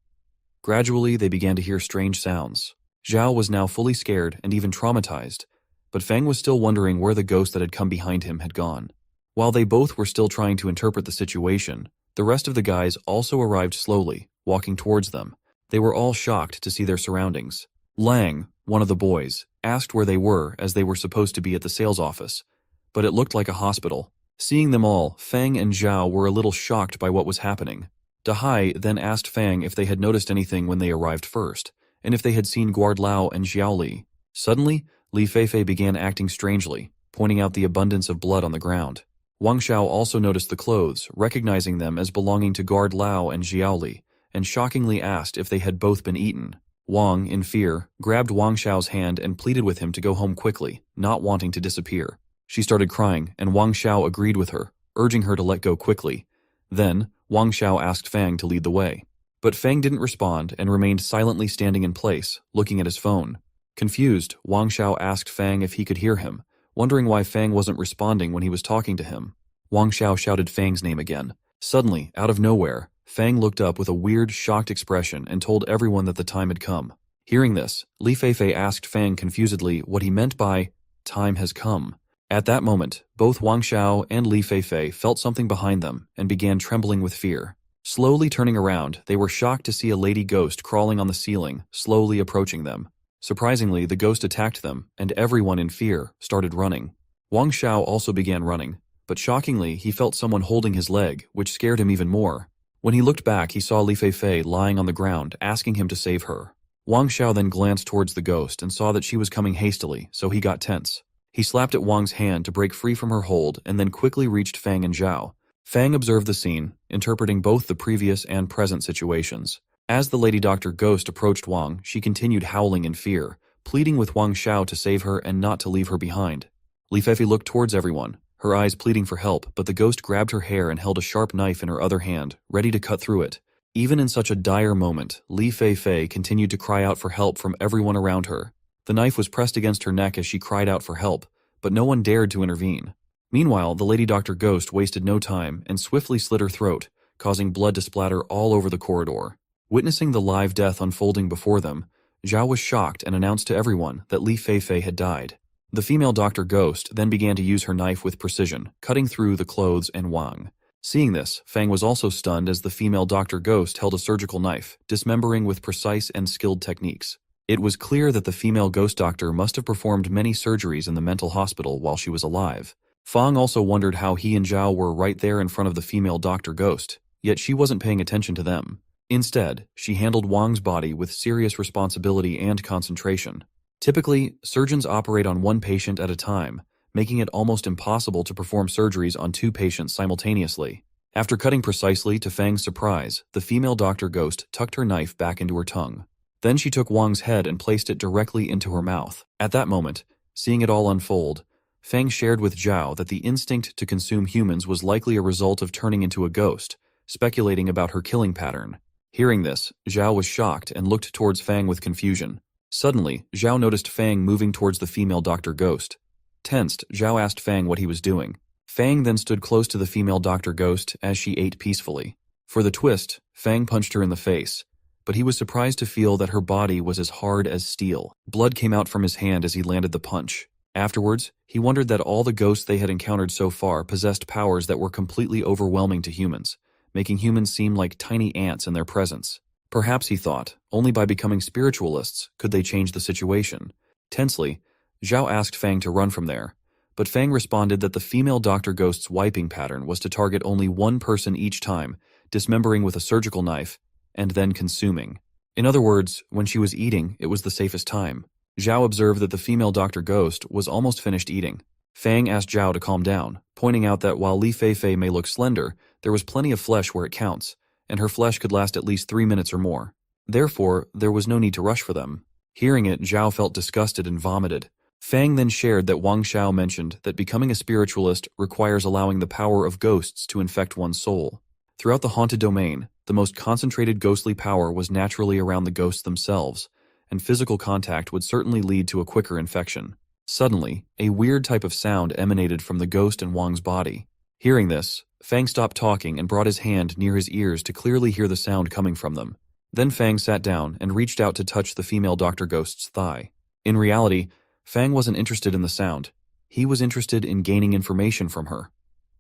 Gradually, they began to hear strange sounds. Zhao was now fully scared and even traumatized, but Fang was still wondering where the ghost that had come behind him had gone. While they both were still trying to interpret the situation, the rest of the guys also arrived slowly, walking towards them. They were all shocked to see their surroundings. Lang, one of the boys, asked where they were as they were supposed to be at the sales office, but it looked like a hospital. Seeing them all, Fang and Zhao were a little shocked by what was happening. Dahai then asked Fang if they had noticed anything when they arrived first, and if they had seen Guard Lao and Xiaoli. Suddenly, Li Feifei began acting strangely, pointing out the abundance of blood on the ground. Wang Xiao also noticed the clothes, recognizing them as belonging to Guard Lao and Xiaoli, and shockingly asked if they had both been eaten. Wang, in fear, grabbed Wang Xiao's hand and pleaded with him to go home quickly, not wanting to disappear. She started crying, and Wang Xiao agreed with her, urging her to let go quickly. Then, Wang Xiao asked Fang to lead the way. But Fang didn't respond and remained silently standing in place, looking at his phone. Confused, Wang Xiao asked Fang if he could hear him, wondering why Fang wasn't responding when he was talking to him. Wang Xiao shouted Fang's name again. Suddenly, out of nowhere, Fang looked up with a weird, shocked expression and told everyone that the time had come. Hearing this, Li Feifei asked Fang confusedly what he meant by, "Time has come." At that moment, both Wang Xiao and Li Feifei felt something behind them and began trembling with fear. Slowly turning around, they were shocked to see a lady ghost crawling on the ceiling, slowly approaching them. Surprisingly, the ghost attacked them, and everyone in fear started running. Wang Xiao also began running, but shockingly, he felt someone holding his leg, which scared him even more. When he looked back, he saw Li Feifei lying on the ground, asking him to save her. Wang Xiao then glanced towards the ghost and saw that she was coming hastily, so he got tense. He slapped at Wang's hand to break free from her hold and then quickly reached Fang and Zhao. Fang observed the scene, interpreting both the previous and present situations. As the lady doctor ghost approached Wang, she continued howling in fear, pleading with Wang Xiao to save her and not to leave her behind. Li Feifei looked towards everyone, her eyes pleading for help, but the ghost grabbed her hair and held a sharp knife in her other hand, ready to cut through it. Even in such a dire moment, Li Feifei continued to cry out for help from everyone around her. The knife was pressed against her neck as she cried out for help, but no one dared to intervene. Meanwhile, the lady doctor ghost wasted no time and swiftly slit her throat, causing blood to splatter all over the corridor. Witnessing the live death unfolding before them, Zhao was shocked and announced to everyone that Li Feifei had died. The female doctor ghost then began to use her knife with precision, cutting through the clothes and Wang. Seeing this, Fang was also stunned as the female doctor ghost held a surgical knife, dismembering with precise and skilled techniques. It was clear that the female ghost doctor must have performed many surgeries in the mental hospital while she was alive. Fang also wondered how he and Zhao were right there in front of the female doctor ghost, yet she wasn't paying attention to them. Instead, she handled Wang's body with serious responsibility and concentration. Typically, surgeons operate on one patient at a time, making it almost impossible to perform surgeries on two patients simultaneously. After cutting precisely to Fang's surprise, the female doctor ghost tucked her knife back into her tongue. Then she took Wang's head and placed it directly into her mouth. At that moment, seeing it all unfold, Fang shared with Zhao that the instinct to consume humans was likely a result of turning into a ghost, speculating about her killing pattern. Hearing this, Zhao was shocked and looked towards Fang with confusion. Suddenly, Zhao noticed Fang moving towards the female doctor ghost. Tensed, Zhao asked Fang what he was doing. Fang then stood close to the female doctor ghost as she ate peacefully. For the twist, Fang punched her in the face, but he was surprised to feel that her body was as hard as steel. Blood came out from his hand as he landed the punch. Afterwards, he wondered that all the ghosts they had encountered so far possessed powers that were completely overwhelming to humans, making humans seem like tiny ants in their presence. Perhaps, he thought, only by becoming spiritualists could they change the situation. Tensely, Zhao asked Fang to run from there, but Fang responded that the female doctor ghost's wiping pattern was to target only one person each time, dismembering with a surgical knife, and then consuming. In other words, when she was eating, it was the safest time. Zhao observed that the female doctor ghost was almost finished eating. Fang asked Zhao to calm down, pointing out that while Li Feifei may look slender, there was plenty of flesh where it counts, and her flesh could last at least 3 minutes or more. Therefore, there was no need to rush for them. Hearing it, Zhao felt disgusted and vomited. Fang then shared that Wang Xiao mentioned that becoming a spiritualist requires allowing the power of ghosts to infect one's soul. Throughout the haunted domain, the most concentrated ghostly power was naturally around the ghosts themselves, and physical contact would certainly lead to a quicker infection. Suddenly, a weird type of sound emanated from the ghost in Wang's body. Hearing this, Fang stopped talking and brought his hand near his ears to clearly hear the sound coming from them. Then Fang sat down and reached out to touch the female Dr. Ghost's thigh. In reality, Fang wasn't interested in the sound. He was interested in gaining information from her.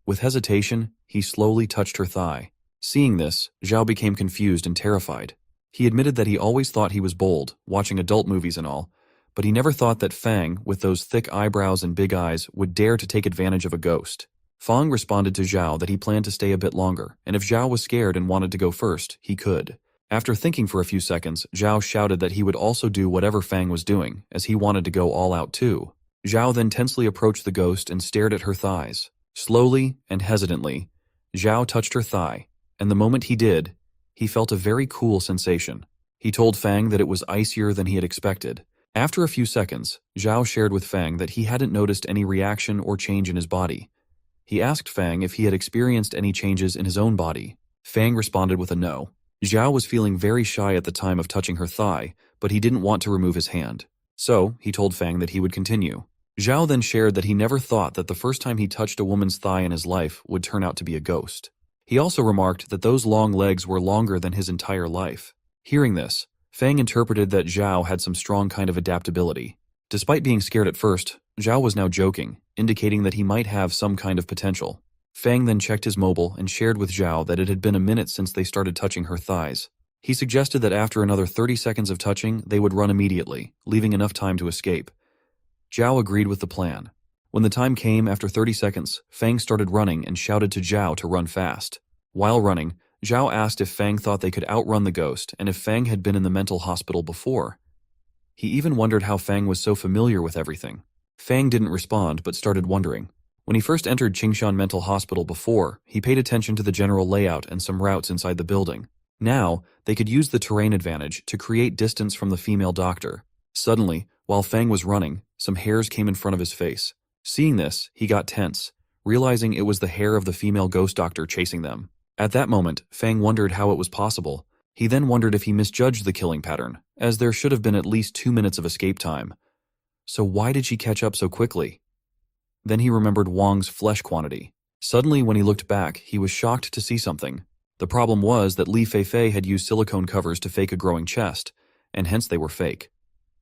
With hesitation, he slowly touched her thigh. Seeing this, Zhao became confused and terrified. He admitted that he always thought he was bold, watching adult movies and all, but he never thought that Fang, with those thick eyebrows and big eyes, would dare to take advantage of a ghost. Fang responded to Zhao that he planned to stay a bit longer, and if Zhao was scared and wanted to go first, he could. After thinking for a few seconds, Zhao shouted that he would also do whatever Fang was doing, as he wanted to go all out too. Zhao then tensely approached the ghost and stared at her thighs. Slowly and hesitantly, Zhao touched her thigh, and the moment he did, he felt a very cool sensation. He told Fang that it was icier than he had expected. After a few seconds, Zhao shared with Fang that he hadn't noticed any reaction or change in his body. He asked Fang if he had experienced any changes in his own body. Fang responded with a no. Zhao was feeling very shy at the time of touching her thigh, but he didn't want to remove his hand. So, he told Fang that he would continue. Zhao then shared that he never thought that the first time he touched a woman's thigh in his life would turn out to be a ghost. He also remarked that those long legs were longer than his entire life. Hearing this, Fang interpreted that Zhao had some strong kind of adaptability. Despite being scared at first, Zhao was now joking, indicating that he might have some kind of potential. Fang then checked his mobile and shared with Zhao that it had been a minute since they started touching her thighs. He suggested that after another 30 seconds of touching, they would run immediately, leaving enough time to escape. Zhao agreed with the plan. When the time came after 30 seconds, Fang started running and shouted to Zhao to run fast. While running, Zhao asked if Fang thought they could outrun the ghost and if Fang had been in the mental hospital before. He even wondered how Fang was so familiar with everything. Fang didn't respond but started wondering. When he first entered Qingshan Mental Hospital before, he paid attention to the general layout and some routes inside the building. Now, they could use the terrain advantage to create distance from the female doctor. Suddenly, while Fang was running, some hairs came in front of his face. Seeing this, he got tense, realizing it was the hair of the female ghost doctor chasing them. At that moment, Fang wondered how it was possible. He then wondered if he misjudged the killing pattern, as there should have been at least 2 minutes of escape time. So why did she catch up so quickly? Then he remembered Wang's flesh quantity. Suddenly, when he looked back, he was shocked to see something. The problem was that Li Feifei had used silicone covers to fake a growing chest, and hence they were fake.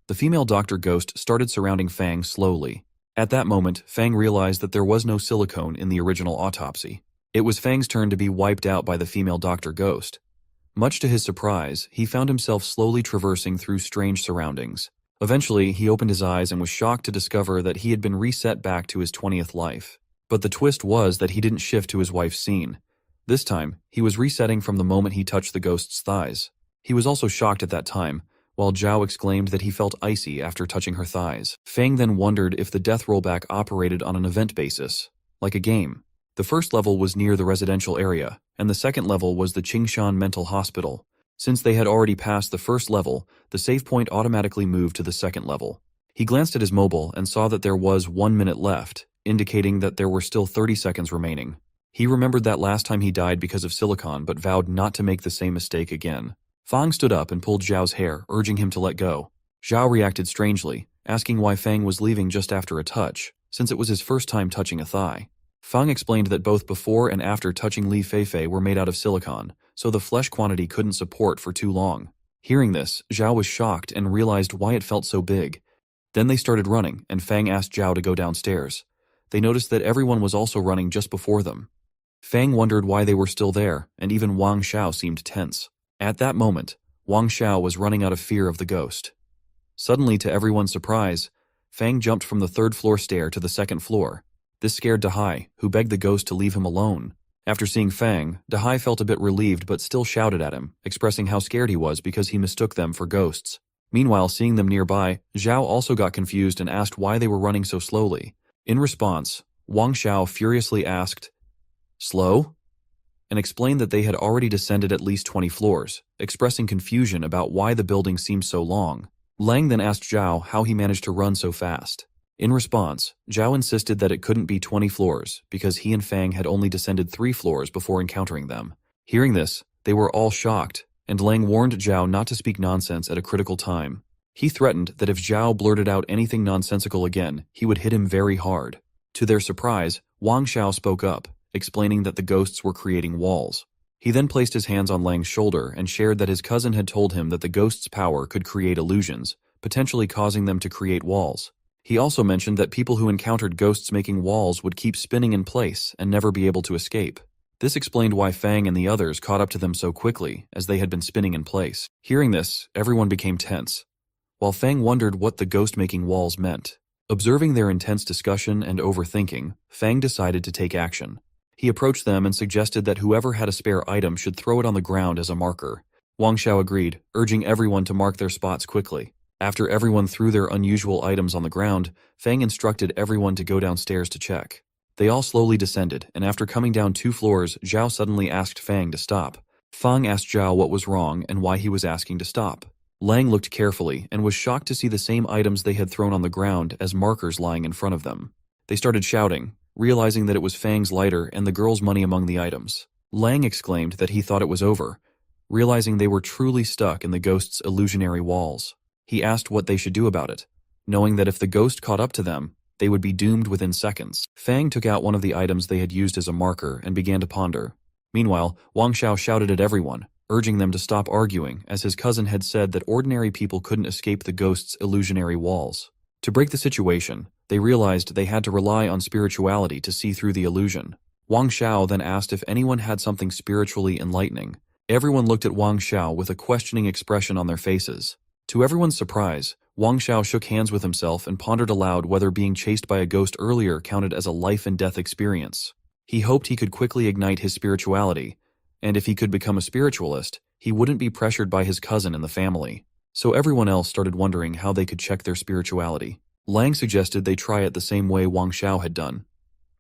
The female doctor ghost started surrounding Fang slowly. At that moment, Fang realized that there was no silicone in the original autopsy. It was Fang's turn to be wiped out by the female doctor ghost. Much to his surprise, he found himself slowly traversing through strange surroundings. Eventually, he opened his eyes and was shocked to discover that he had been reset back to his 20th life. But the twist was that he didn't shift to his wife's scene. This time, he was resetting from the moment he touched the ghost's thighs. He was also shocked at that time, while Zhao exclaimed that he felt icy after touching her thighs. Fang then wondered if the death rollback operated on an event basis, like a game. The first level was near the residential area, and the second level was the Qingshan Mental Hospital. Since they had already passed the first level, the save point automatically moved to the second level. He glanced at his mobile and saw that there was 1 minute left, indicating that there were still 30 seconds remaining. He remembered that last time he died because of silicon but vowed not to make the same mistake again. Fang stood up and pulled Zhao's hair, urging him to let go. Zhao reacted strangely, asking why Fang was leaving just after a touch, since it was his first time touching a thigh. Fang explained that both before and after touching Li Feifei were made out of silicon, so the flesh quantity couldn't support for too long. Hearing this, Zhao was shocked and realized why it felt so big. Then they started running, and Fang asked Zhao to go downstairs. They noticed that everyone was also running just before them. Fang wondered why they were still there, and even Wang Xiao seemed tense. At that moment, Wang Xiao was running out of fear of the ghost. Suddenly, to everyone's surprise, Fang jumped from the third-floor stair to the second floor. This scared Dahai, who begged the ghost to leave him alone. After seeing Fang, Dahai felt a bit relieved but still shouted at him, expressing how scared he was because he mistook them for ghosts. Meanwhile, seeing them nearby, Zhao also got confused and asked why they were running so slowly. In response, Wang Xiao furiously asked, "Slow?" and explained that they had already descended at least 20 floors, expressing confusion about why the building seemed so long. Lang then asked Zhao how he managed to run so fast. In response, Zhao insisted that it couldn't be 20 floors because he and Fang had only descended 3 floors before encountering them. Hearing this, they were all shocked, and Lang warned Zhao not to speak nonsense at a critical time. He threatened that if Zhao blurted out anything nonsensical again, he would hit him very hard. To their surprise, Wang Xiao spoke up, explaining that the ghosts were creating walls. He then placed his hands on Lang's shoulder and shared that his cousin had told him that the ghost's power could create illusions, potentially causing them to create walls. He also mentioned that people who encountered ghosts making walls would keep spinning in place and never be able to escape. This explained why Fang and the others caught up to them so quickly, as they had been spinning in place. Hearing this, everyone became tense, while Fang wondered what the ghost-making walls meant. Observing their intense discussion and overthinking, Fang decided to take action. He approached them and suggested that whoever had a spare item should throw it on the ground as a marker. Wang Xiao agreed, urging everyone to mark their spots quickly. After everyone threw their unusual items on the ground, Fang instructed everyone to go downstairs to check. They all slowly descended, and after coming down 2 floors, Zhao suddenly asked Fang to stop. Fang asked Zhao what was wrong and why he was asking to stop. Lang looked carefully and was shocked to see the same items they had thrown on the ground as markers lying in front of them. They started shouting, realizing that it was Fang's lighter and the girl's money among the items. Lang exclaimed that he thought it was over, realizing they were truly stuck in the ghost's illusionary walls. He asked what they should do about it, knowing that if the ghost caught up to them, they would be doomed within seconds. Fang took out one of the items they had used as a marker and began to ponder. Meanwhile, Wang Xiao shouted at everyone, urging them to stop arguing, as his cousin had said that ordinary people couldn't escape the ghost's illusionary walls. To break the situation, they realized they had to rely on spirituality to see through the illusion. Wang Xiao then asked if anyone had something spiritually enlightening. Everyone looked at Wang Xiao with a questioning expression on their faces. To everyone's surprise, Wang Xiao shook hands with himself and pondered aloud whether being chased by a ghost earlier counted as a life-and-death experience. He hoped he could quickly ignite his spirituality, and if he could become a spiritualist, he wouldn't be pressured by his cousin and the family. So everyone else started wondering how they could check their spirituality. Lang suggested they try it the same way Wang Xiao had done.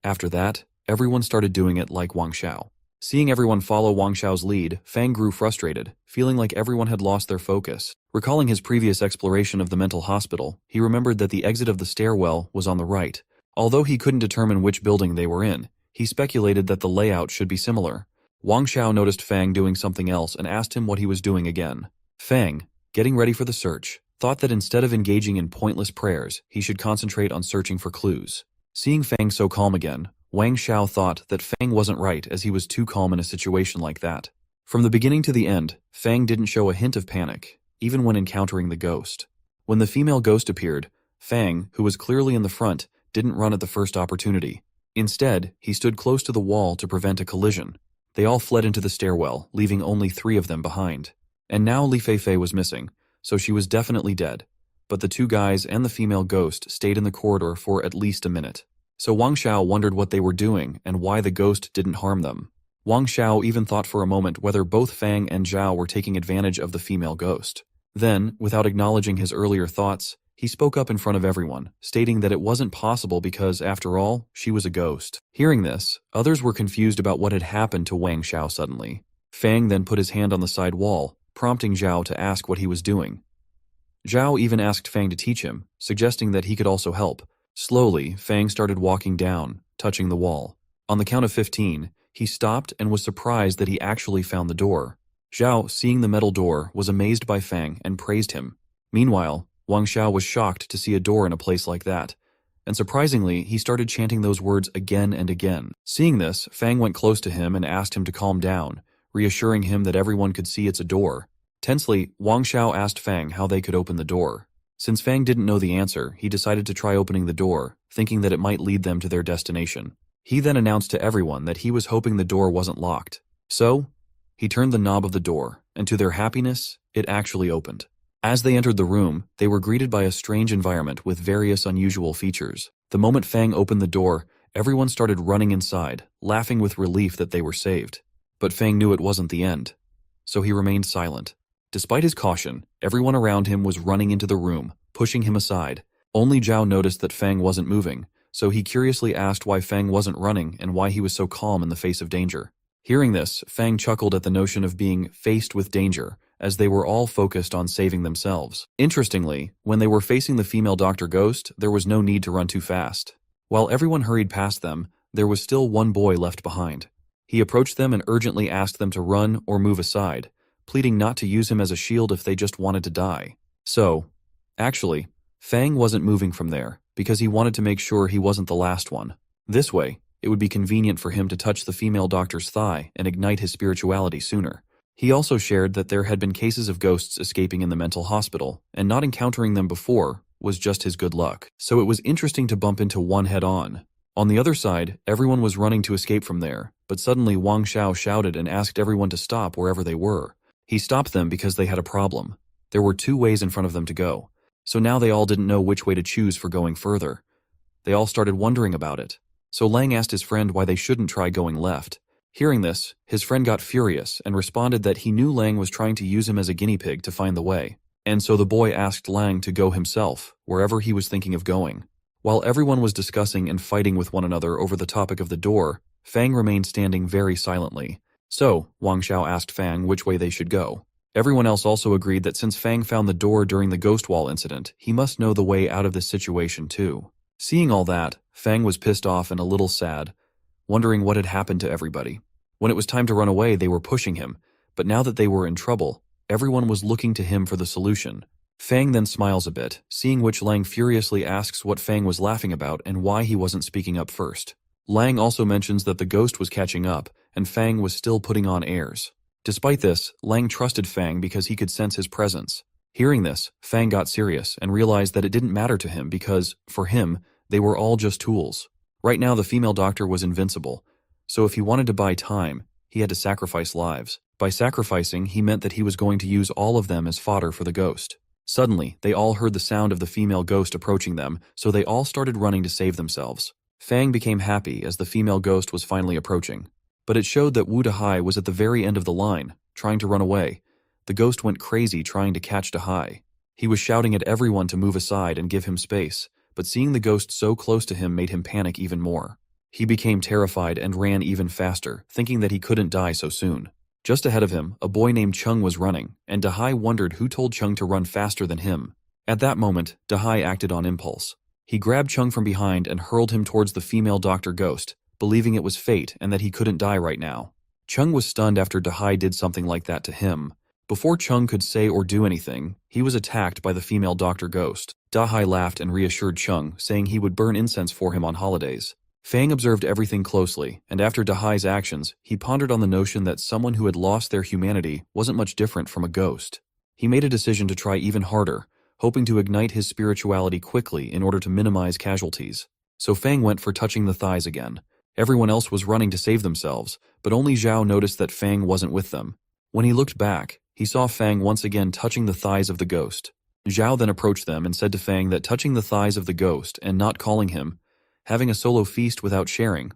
After that, everyone started doing it like Wang Xiao. Seeing everyone follow Wang Xiao's lead, Fang grew frustrated, feeling like everyone had lost their focus. Recalling his previous exploration of the mental hospital, he remembered that the exit of the stairwell was on the right. Although he couldn't determine which building they were in, he speculated that the layout should be similar. Wang Xiao noticed Fang doing something else and asked him what he was doing again. Fang, getting ready for the search, thought that instead of engaging in pointless prayers, he should concentrate on searching for clues. Seeing Fang so calm again, Wang Xiao thought that Fang wasn't right as he was too calm in a situation like that. From the beginning to the end, Fang didn't show a hint of panic, even when encountering the ghost. When the female ghost appeared, Fang, who was clearly in the front, didn't run at the first opportunity. Instead, he stood close to the wall to prevent a collision. They all fled into the stairwell, leaving only 3 of them behind. And now Li Feifei was missing, so she was definitely dead. But the 2 guys and the female ghost stayed in the corridor for at least a minute. So Wang Xiao wondered what they were doing and why the ghost didn't harm them. Wang Xiao even thought for a moment whether both Fang and Zhao were taking advantage of the female ghost. Then, without acknowledging his earlier thoughts, he spoke up in front of everyone, stating that it wasn't possible because, after all, she was a ghost. Hearing this, others were confused about what had happened to Wang Xiao suddenly. Fang then put his hand on the side wall, prompting Zhao to ask what he was doing. Zhao even asked Fang to teach him, suggesting that he could also help. Slowly, Fang started walking down, touching the wall. On the count of 15, he stopped and was surprised that he actually found the door. Zhao, seeing the metal door, was amazed by Fang and praised him. Meanwhile, Wang Xiao was shocked to see a door in a place like that, and surprisingly, he started chanting those words again and again. Seeing this, Fang went close to him and asked him to calm down, reassuring him that everyone could see it's a door. Tensely, Wang Xiao asked Fang how they could open the door. Since Fang didn't know the answer, he decided to try opening the door, thinking that it might lead them to their destination. He then announced to everyone that he was hoping the door wasn't locked. So, he turned the knob of the door, and to their happiness, it actually opened. As they entered the room, they were greeted by a strange environment with various unusual features. The moment Fang opened the door, everyone started running inside, laughing with relief that they were saved. But Fang knew it wasn't the end, so he remained silent. Despite his caution, everyone around him was running into the room, pushing him aside. Only Zhao noticed that Fang wasn't moving, so he curiously asked why Fang wasn't running and why he was so calm in the face of danger. Hearing this, Fang chuckled at the notion of being faced with danger, as they were all focused on saving themselves. Interestingly, when they were facing the female Dr. Ghost, there was no need to run too fast. While everyone hurried past them, there was still one boy left behind. He approached them and urgently asked them to run or move aside, pleading not to use him as a shield if they just wanted to die. So, actually, Fang wasn't moving from there, because he wanted to make sure he wasn't the last one. This way, it would be convenient for him to touch the female doctor's thigh and ignite his spirituality sooner. He also shared that there had been cases of ghosts escaping in the mental hospital, and not encountering them before was just his good luck. So it was interesting to bump into one head-on. On the other side, everyone was running to escape from there, but suddenly Wang Xiao shouted and asked everyone to stop wherever they were. He stopped them because they had a problem. There were 2 ways in front of them to go, so now they all didn't know which way to choose for going further. They all started wondering about it. So Lang asked his friend why they shouldn't try going left. Hearing this, his friend got furious and responded that he knew Lang was trying to use him as a guinea pig to find the way. And so the boy asked Lang to go himself, wherever he was thinking of going. While everyone was discussing and fighting with one another over the topic of the door, Fang remained standing very silently. So, Wang Xiao asked Fang which way they should go. Everyone else also agreed that since Fang found the door during the ghost wall incident, he must know the way out of this situation too. Seeing all that, Fang was pissed off and a little sad, wondering what had happened to everybody. When it was time to run away, they were pushing him, but now that they were in trouble, everyone was looking to him for the solution. Fang then smiles a bit, seeing which Lang furiously asks what Fang was laughing about and why he wasn't speaking up first. Lang also mentions that the ghost was catching up, and Fang was still putting on airs. Despite this, Lang trusted Fang because he could sense his presence. Hearing this, Fang got serious and realized that it didn't matter to him because, for him, they were all just tools. Right now the female doctor was invincible, so if he wanted to buy time, he had to sacrifice lives. By sacrificing, he meant that he was going to use all of them as fodder for the ghost. Suddenly, they all heard the sound of the female ghost approaching them, so they all started running to save themselves. Fang became happy as the female ghost was finally approaching. But it showed that Wu Dahai was at the very end of the line, trying to run away. The ghost went crazy trying to catch Dahai. He was shouting at everyone to move aside and give him space, but seeing the ghost so close to him made him panic even more. He became terrified and ran even faster, thinking that he couldn't die so soon. Just ahead of him, a boy named Chung was running, and Dahai wondered who told Chung to run faster than him. At that moment, Dahai acted on impulse. He grabbed Chung from behind and hurled him towards the female doctor ghost, believing it was fate and that he couldn't die right now. Chung was stunned after Dahai did something like that to him. Before Chung could say or do anything, he was attacked by the female doctor ghost. Dahai laughed and reassured Chung, saying he would burn incense for him on holidays. Fang observed everything closely, and after Dahai's actions, he pondered on the notion that someone who had lost their humanity wasn't much different from a ghost. He made a decision to try even harder, hoping to ignite his spirituality quickly in order to minimize casualties. So Fang went for touching the thighs again. Everyone else was running to save themselves, but only Zhao noticed that Fang wasn't with them. When he looked back, he saw Fang once again touching the thighs of the ghost. Zhao then approached them and said to Fang that touching the thighs of the ghost and not calling him, having a solo feast without sharing,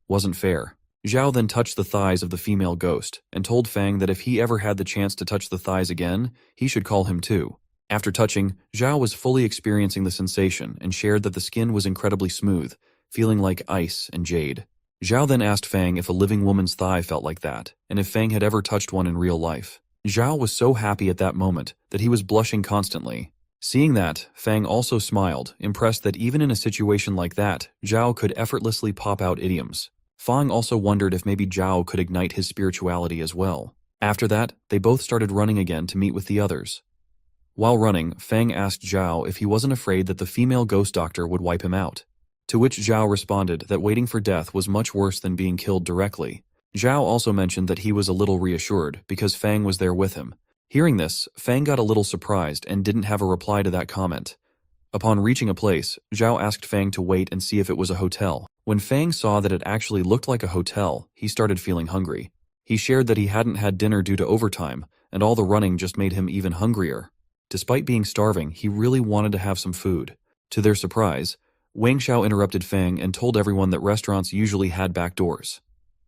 wasn't fair. Zhao then touched the thighs of the female ghost and told Fang that if he ever had the chance to touch the thighs again, he should call him too. After touching, Zhao was fully experiencing the sensation and shared that the skin was incredibly smooth, feeling like ice and jade. Zhao then asked Fang if a living woman's thigh felt like that, and if Fang had ever touched one in real life. Zhao was so happy at that moment that he was blushing constantly. Seeing that, Fang also smiled, impressed that even in a situation like that, Zhao could effortlessly pop out idioms. Fang also wondered if maybe Zhao could ignite his spirituality as well. After that, they both started running again to meet with the others. While running, Fang asked Zhao if he wasn't afraid that the female ghost doctor would wipe him out. To which Zhao responded that waiting for death was much worse than being killed directly. Zhao also mentioned that he was a little reassured because Fang was there with him. Hearing this, Fang got a little surprised and didn't have a reply to that comment. Upon reaching a place, Zhao asked Fang to wait and see if it was a hotel. When Fang saw that it actually looked like a hotel, he started feeling hungry. He shared that he hadn't had dinner due to overtime, and all the running just made him even hungrier. Despite being starving, he really wanted to have some food. To their surprise, Wang Xiao interrupted Fang and told everyone that restaurants usually had back doors.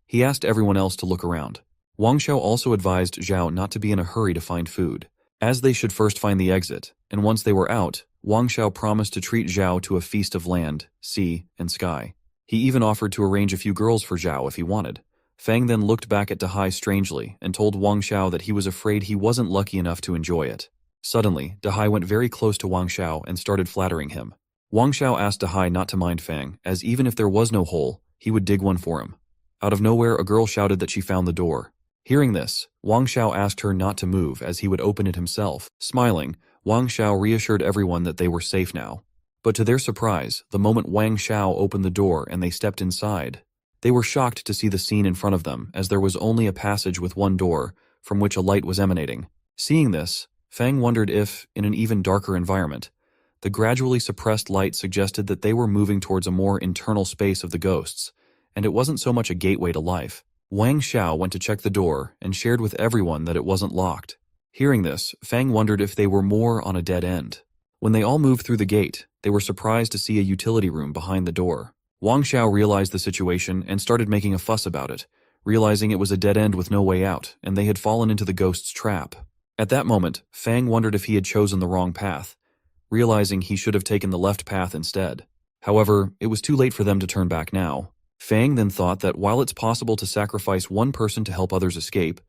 He asked everyone else to look around. Wang Xiao also advised Zhao not to be in a hurry to find food, as they should first find the exit, and once they were out, Wang Xiao promised to treat Zhao to a feast of land, sea, and sky. He even offered to arrange a few girls for Zhao if he wanted. Fang then looked back at Dahai strangely and told Wang Xiao that he was afraid he wasn't lucky enough to enjoy it. Suddenly, Dahai went very close to Wang Xiao and started flattering him. Wang Xiao asked Dahai not to mind Fang, as even if there was no hole, he would dig one for him. Out of nowhere, a girl shouted that she found the door. Hearing this, Wang Xiao asked her not to move as he would open it himself. Smiling, Wang Xiao reassured everyone that they were safe now. But to their surprise, the moment Wang Xiao opened the door and they stepped inside, They were shocked to see the scene in front of them, as there was only a passage with one door, from which a light was emanating. Seeing this, Fang wondered if, in an even darker environment, the gradually suppressed light suggested that they were moving towards a more internal space of the ghosts, and it wasn't so much a gateway to life. Wang Xiao went to check the door and shared with everyone that it wasn't locked. Hearing this, Fang wondered if they were more on a dead end. When they all moved through the gate, they were surprised to see a utility room behind the door. Wang Xiao realized the situation and started making a fuss about it, realizing it was a dead end with no way out, and they had fallen into the ghost's trap. At that moment, Fang wondered if he had chosen the wrong path, realizing he should have taken the left path instead. However, it was too late for them to turn back now. Fang then thought that while it's possible to sacrifice one person to help others escape,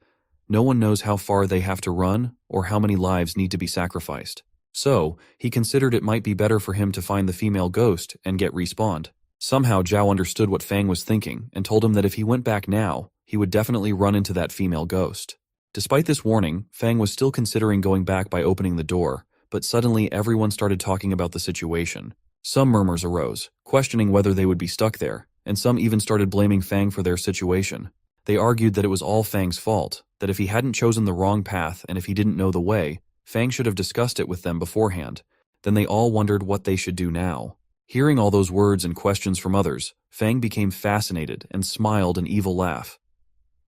no one knows how far they have to run or how many lives need to be sacrificed. So, he considered it might be better for him to find the female ghost and get respawned. Somehow Zhao understood what Fang was thinking and told him that if he went back now, he would definitely run into that female ghost. Despite this warning, Fang was still considering going back by opening the door, but suddenly everyone started talking about the situation. Some murmurs arose, questioning whether they would be stuck there, and some even started blaming Fang for their situation. They argued that it was all Fang's fault, that if he hadn't chosen the wrong path and if he didn't know the way, Fang should have discussed it with them beforehand. Then they all wondered what they should do now. Hearing all those words and questions from others, Fang became fascinated and smiled an evil laugh.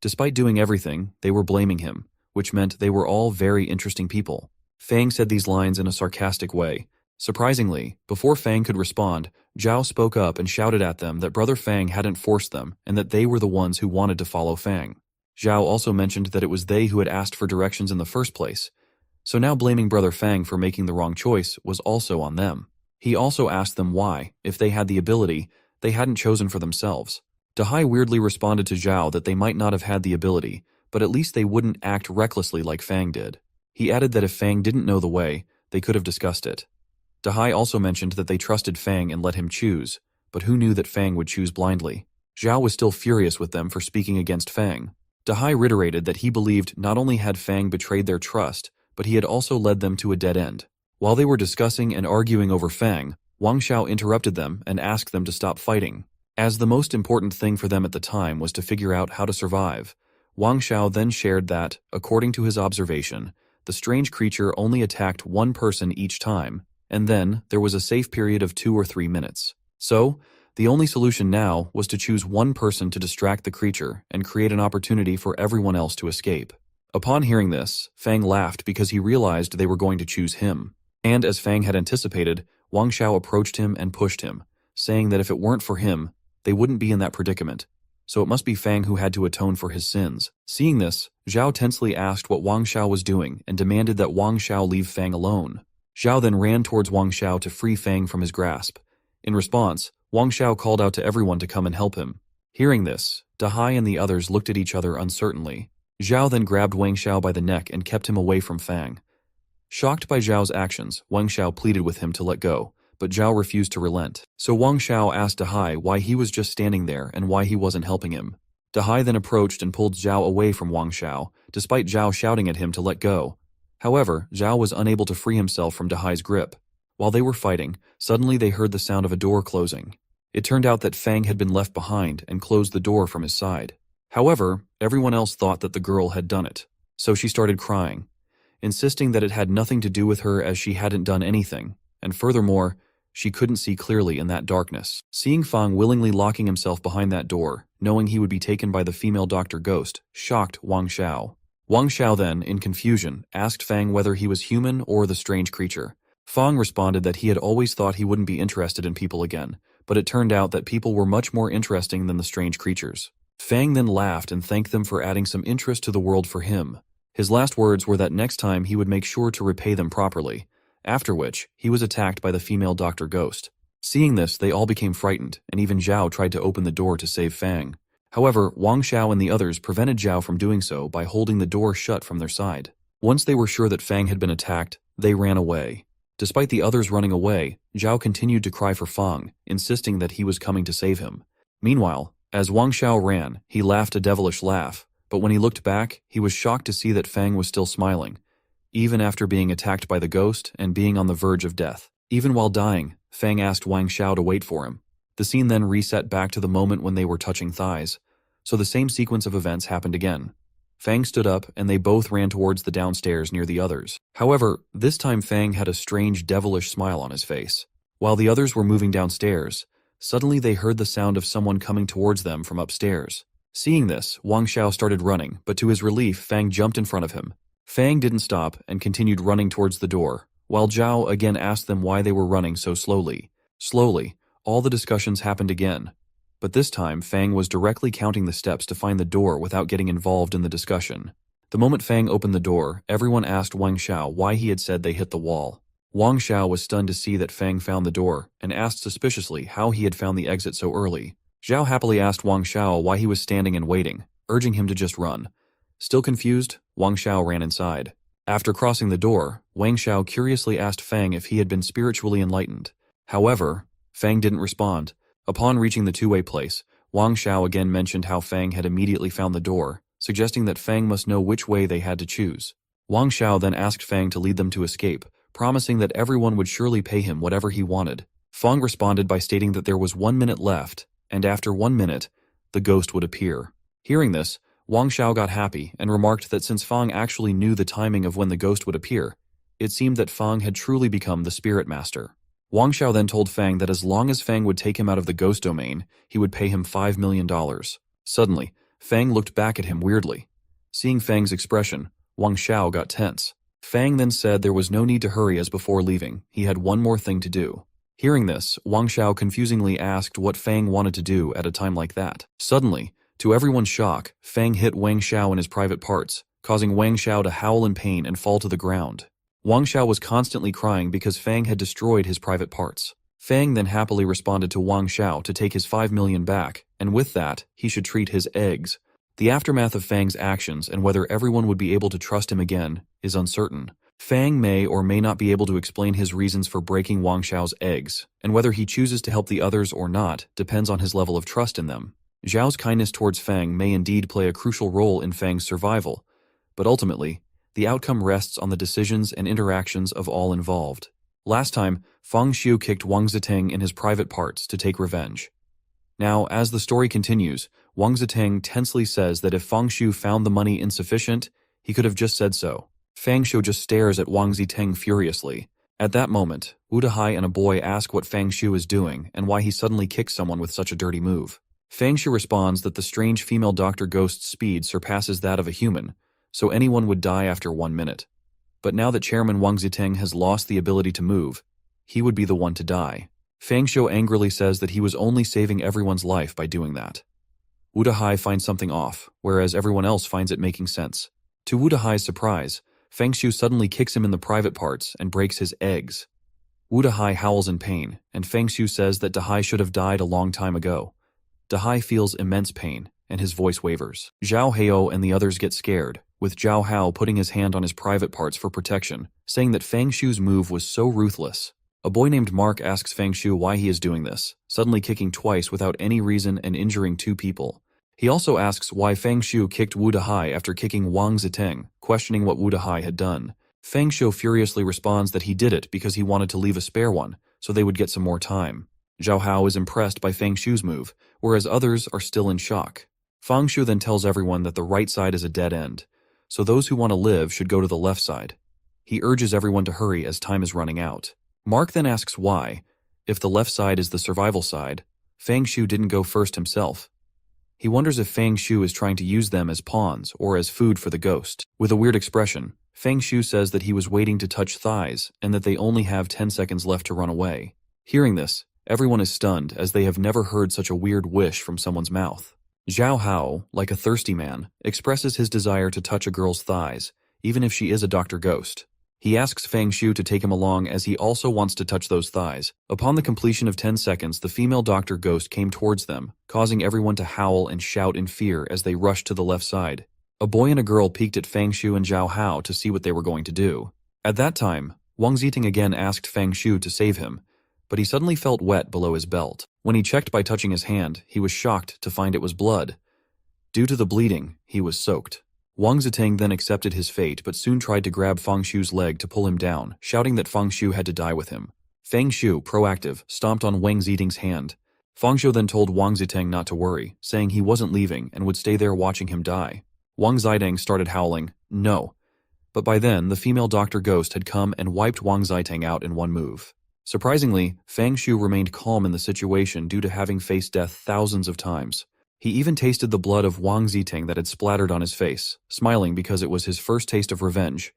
Despite doing everything, they were blaming him, which meant they were all very interesting people. Fang said these lines in a sarcastic way. Surprisingly, before Fang could respond, Zhao spoke up and shouted at them that Brother Fang hadn't forced them and that they were the ones who wanted to follow Fang. Zhao also mentioned that it was they who had asked for directions in the first place, so now blaming Brother Fang for making the wrong choice was also on them. He also asked them why, if they had the ability, they hadn't chosen for themselves. Dahai weirdly responded to Zhao that they might not have had the ability, but at least they wouldn't act recklessly like Fang did. He added that if Fang didn't know the way, they could have discussed it. Dahai also mentioned that they trusted Fang and let him choose, but who knew that Fang would choose blindly? Zhao was still furious with them for speaking against Fang. Dahai reiterated that he believed not only had Fang betrayed their trust, but he had also led them to a dead end. While they were discussing and arguing over Fang, Wang Xiao interrupted them and asked them to stop fighting. As the most important thing for them at the time was to figure out how to survive, Wang Xiao then shared that, according to his observation, the strange creature only attacked one person each time, and then there was a safe period of 2 or 3 minutes. So, the only solution now was to choose one person to distract the creature and create an opportunity for everyone else to escape. Upon hearing this, Fang laughed because he realized they were going to choose him. And as Fang had anticipated, Wang Xiao approached him and pushed him, saying that if it weren't for him, they wouldn't be in that predicament. So it must be Fang who had to atone for his sins. Seeing this, Zhao tensely asked what Wang Xiao was doing and demanded that Wang Xiao leave Fang alone. Zhao then ran towards Wang Xiao to free Fang from his grasp. In response, Wang Xiao called out to everyone to come and help him. Hearing this, Dahai and the others looked at each other uncertainly. Zhao then grabbed Wang Xiao by the neck and kept him away from Fang. Shocked by Zhao's actions, Wang Xiao pleaded with him to let go, but Zhao refused to relent. So Wang Xiao asked Dahai why he was just standing there and why he wasn't helping him. Dahai then approached and pulled Zhao away from Wang Xiao, despite Zhao shouting at him to let go. However, Zhao was unable to free himself from Dahai's grip. While they were fighting, suddenly they heard the sound of a door closing. It turned out that Fang had been left behind and closed the door from his side. However, everyone else thought that the girl had done it, so she started crying, insisting that it had nothing to do with her as she hadn't done anything, and furthermore, she couldn't see clearly in that darkness. Seeing Fang willingly locking himself behind that door, knowing he would be taken by the female Dr. Ghost, shocked Wang Xiao. Wang Xiao then, in confusion, asked Fang whether he was human or the strange creature. Fang responded that he had always thought he wouldn't be interested in people again, but it turned out that people were much more interesting than the strange creatures. Fang then laughed and thanked them for adding some interest to the world for him. His last words were that next time he would make sure to repay them properly, after which he was attacked by the female Dr. Ghost. Seeing this, they all became frightened, and even Zhao tried to open the door to save Fang. However, Wang Xiao and the others prevented Zhao from doing so by holding the door shut from their side. Once they were sure that Fang had been attacked, they ran away. Despite the others running away, Zhao continued to cry for Fang, insisting that he was coming to save him. Meanwhile, as Wang Xiao ran, he laughed a devilish laugh, but when he looked back, he was shocked to see that Fang was still smiling, even after being attacked by the ghost and being on the verge of death. Even while dying, Fang asked Wang Xiao to wait for him. The scene then reset back to the moment when they were touching thighs, so the same sequence of events happened again. Fang stood up and they both ran towards the downstairs near the others. However, this time Fang had a strange devilish smile on his face. While the others were moving downstairs, suddenly they heard the sound of someone coming towards them from upstairs. Seeing this, Wang Xiao started running, but to his relief, Fang jumped in front of him. Fang didn't stop and continued running towards the door, while Zhao again asked them why they were running so slowly. Slowly, all the discussions happened again. But this time, Fang was directly counting the steps to find the door without getting involved in the discussion. The moment Fang opened the door, everyone asked Wang Xiao why he had said they hit the wall. Wang Xiao was stunned to see that Fang found the door, and asked suspiciously how he had found the exit so early. Zhao happily asked Wang Xiao why he was standing and waiting, urging him to just run. Still confused, Wang Xiao ran inside. After crossing the door, Wang Xiao curiously asked Fang if he had been spiritually enlightened. However, Fang didn't respond. Upon reaching the two-way place, Wang Xiao again mentioned how Fang had immediately found the door, suggesting that Fang must know which way they had to choose. Wang Xiao then asked Fang to lead them to escape, promising that everyone would surely pay him whatever he wanted. Fang responded by stating that there was 1 minute left, and after 1 minute, the ghost would appear. Hearing this, Wang Xiao got happy and remarked that since Fang actually knew the timing of when the ghost would appear, it seemed that Fang had truly become the spirit master. Wang Xiao then told Fang that as long as Fang would take him out of the ghost domain, he would pay him $5 million. Suddenly, Fang looked back at him weirdly. Seeing Fang's expression, Wang Xiao got tense. Fang then said there was no need to hurry as before leaving, he had one more thing to do. Hearing this, Wang Xiao confusingly asked what Fang wanted to do at a time like that. Suddenly, to everyone's shock, Fang hit Wang Xiao in his private parts, causing Wang Xiao to howl in pain and fall to the ground. Wang Xiao was constantly crying because Fang had destroyed his private parts. Fang then happily responded to Wang Xiao to take his 5 million back, and with that, he should treat his eggs. The aftermath of Fang's actions and whether everyone would be able to trust him again is uncertain. Fang may or may not be able to explain his reasons for breaking Wang Xiao's eggs, and whether he chooses to help the others or not depends on his level of trust in them. Zhao's kindness towards Fang may indeed play a crucial role in Fang's survival, but ultimately, the outcome rests on the decisions and interactions of all involved. Last time, Fang Xiu kicked Wang Ziteng in his private parts to take revenge. Now, as the story continues, Wang Ziteng tensely says that if Fang Xiu found the money insufficient, he could have just said so. Fang Xiu just stares at Wang Ziteng furiously. At that moment, Wu Dehai and a boy ask what Fang Xiu is doing and why he suddenly kicks someone with such a dirty move. Fang Xiu responds that the strange female Dr. Ghost's speed surpasses that of a human, so anyone would die after 1 minute. But now that Chairman Wang Ziteng has lost the ability to move, he would be the one to die. Fang Xiu angrily says that he was only saving everyone's life by doing that. Wu Dehai finds something off, whereas everyone else finds it making sense. To Wu Dehai's surprise, Fang Xiu suddenly kicks him in the private parts and breaks his eggs. Wu Dehai howls in pain, and Fang Xiu says that Dehai should have died a long time ago. Dehai feels immense pain, and his voice wavers. Zhao Heo and the others get scared, with Zhao Hao putting his hand on his private parts for protection, saying that Fang Xiu's move was so ruthless. A boy named Mark asks Fang Xiu why he is doing this, suddenly kicking twice without any reason and injuring 2 people. He also asks why Fang Xiu kicked Wu Dehai after kicking Wang Ziteng, questioning what Wu Dehai had done. Fang Xiu furiously responds that he did it because he wanted to leave a spare one, so they would get some more time. Zhao Hao is impressed by Fang Xiu's move, whereas others are still in shock. Fang Xiu then tells everyone that the right side is a dead end, so those who want to live should go to the left side. He urges everyone to hurry as time is running out. Mark then asks why, if the left side is the survival side, Fang Xiu didn't go first himself. He wonders if Fang Xiu is trying to use them as pawns or as food for the ghost. With a weird expression, Fang Xiu says that he was waiting to touch thighs and that they only have 10 seconds left to run away. Hearing this, everyone is stunned as they have never heard such a weird wish from someone's mouth. Zhao Hao, like a thirsty man, expresses his desire to touch a girl's thighs, even if she is a Dr. Ghost. He asks Fang Xiu to take him along as he also wants to touch those thighs. Upon the completion of 10 seconds, the female Dr. Ghost came towards them, causing everyone to howl and shout in fear as they rushed to the left side. A boy and a girl peeked at Fang Xiu and Zhao Hao to see what they were going to do. At that time, Wang Ziteng again asked Fang Xiu to save him, but he suddenly felt wet below his belt. When he checked by touching his hand, he was shocked to find it was blood. Due to the bleeding, he was soaked. Wang Ziteng then accepted his fate but soon tried to grab Fang Xiu's leg to pull him down, shouting that Fang Xiu had to die with him. Fang Xiu, proactive, stomped on Wang Ziteng's hand. Fang Xiu then told Wang Ziteng not to worry, saying he wasn't leaving and would stay there watching him die. Wang Ziteng started howling, "No." But by then, the female Dr. Ghost had come and wiped Wang Ziteng out in one move. Surprisingly, Fang Xiu remained calm in the situation due to having faced death thousands of times. He even tasted the blood of Wang Ziteng that had splattered on his face, smiling because it was his first taste of revenge,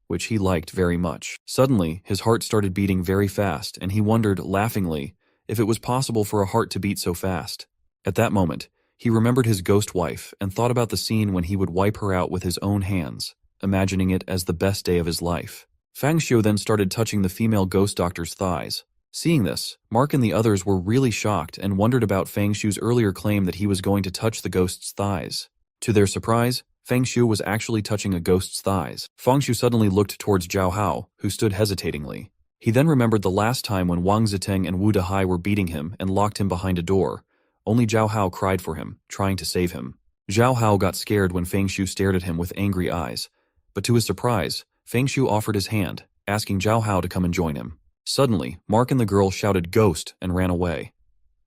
which he liked very much. Suddenly, his heart started beating very fast, and he wondered, laughingly, if it was possible for a heart to beat so fast. At that moment, he remembered his ghost wife and thought about the scene when he would wipe her out with his own hands, imagining it as the best day of his life. Fang Xiu then started touching the female ghost doctor's thighs. Seeing this, Mark and the others were really shocked and wondered about Fang Xiu's earlier claim that he was going to touch the ghost's thighs. To their surprise, Fang Xiu was actually touching a ghost's thighs. Fang Xiu suddenly looked towards Zhao Hao, who stood hesitatingly. He then remembered the last time when Wang Ziteng and Wu Dehai were beating him and locked him behind a door. Only Zhao Hao cried for him, trying to save him. Zhao Hao got scared when Fang Xiu stared at him with angry eyes. But to his surprise, Fang Xiu offered his hand, asking Zhao Hao to come and join him. Suddenly, Mark and the girl shouted "Ghost" and ran away.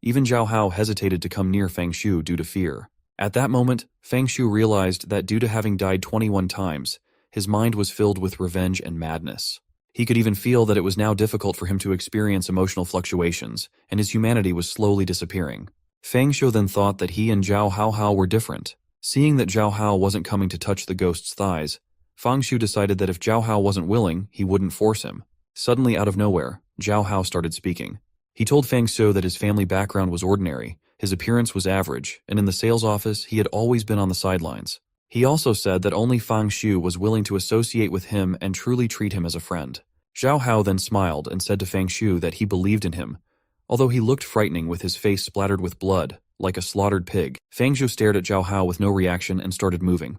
Even Zhao Hao hesitated to come near Fang Xiu due to fear. At that moment, Fang Xiu realized that due to having died 21 times, his mind was filled with revenge and madness. He could even feel that it was now difficult for him to experience emotional fluctuations, and his humanity was slowly disappearing. Fang Xiu then thought that he and Zhao Hao were different. Seeing that Zhao Hao wasn't coming to touch the ghost's thighs, Fang Xiu decided that if Zhao Hao wasn't willing, he wouldn't force him. Suddenly, out of nowhere, Zhao Hao started speaking. He told Fang Xiu that his family background was ordinary, his appearance was average, and in the sales office, he had always been on the sidelines. He also said that only Fang Xiu was willing to associate with him and truly treat him as a friend. Zhao Hao then smiled and said to Fang Xiu that he believed in him, although he looked frightening with his face splattered with blood, like a slaughtered pig. Fang Xiu stared at Zhao Hao with no reaction and started moving.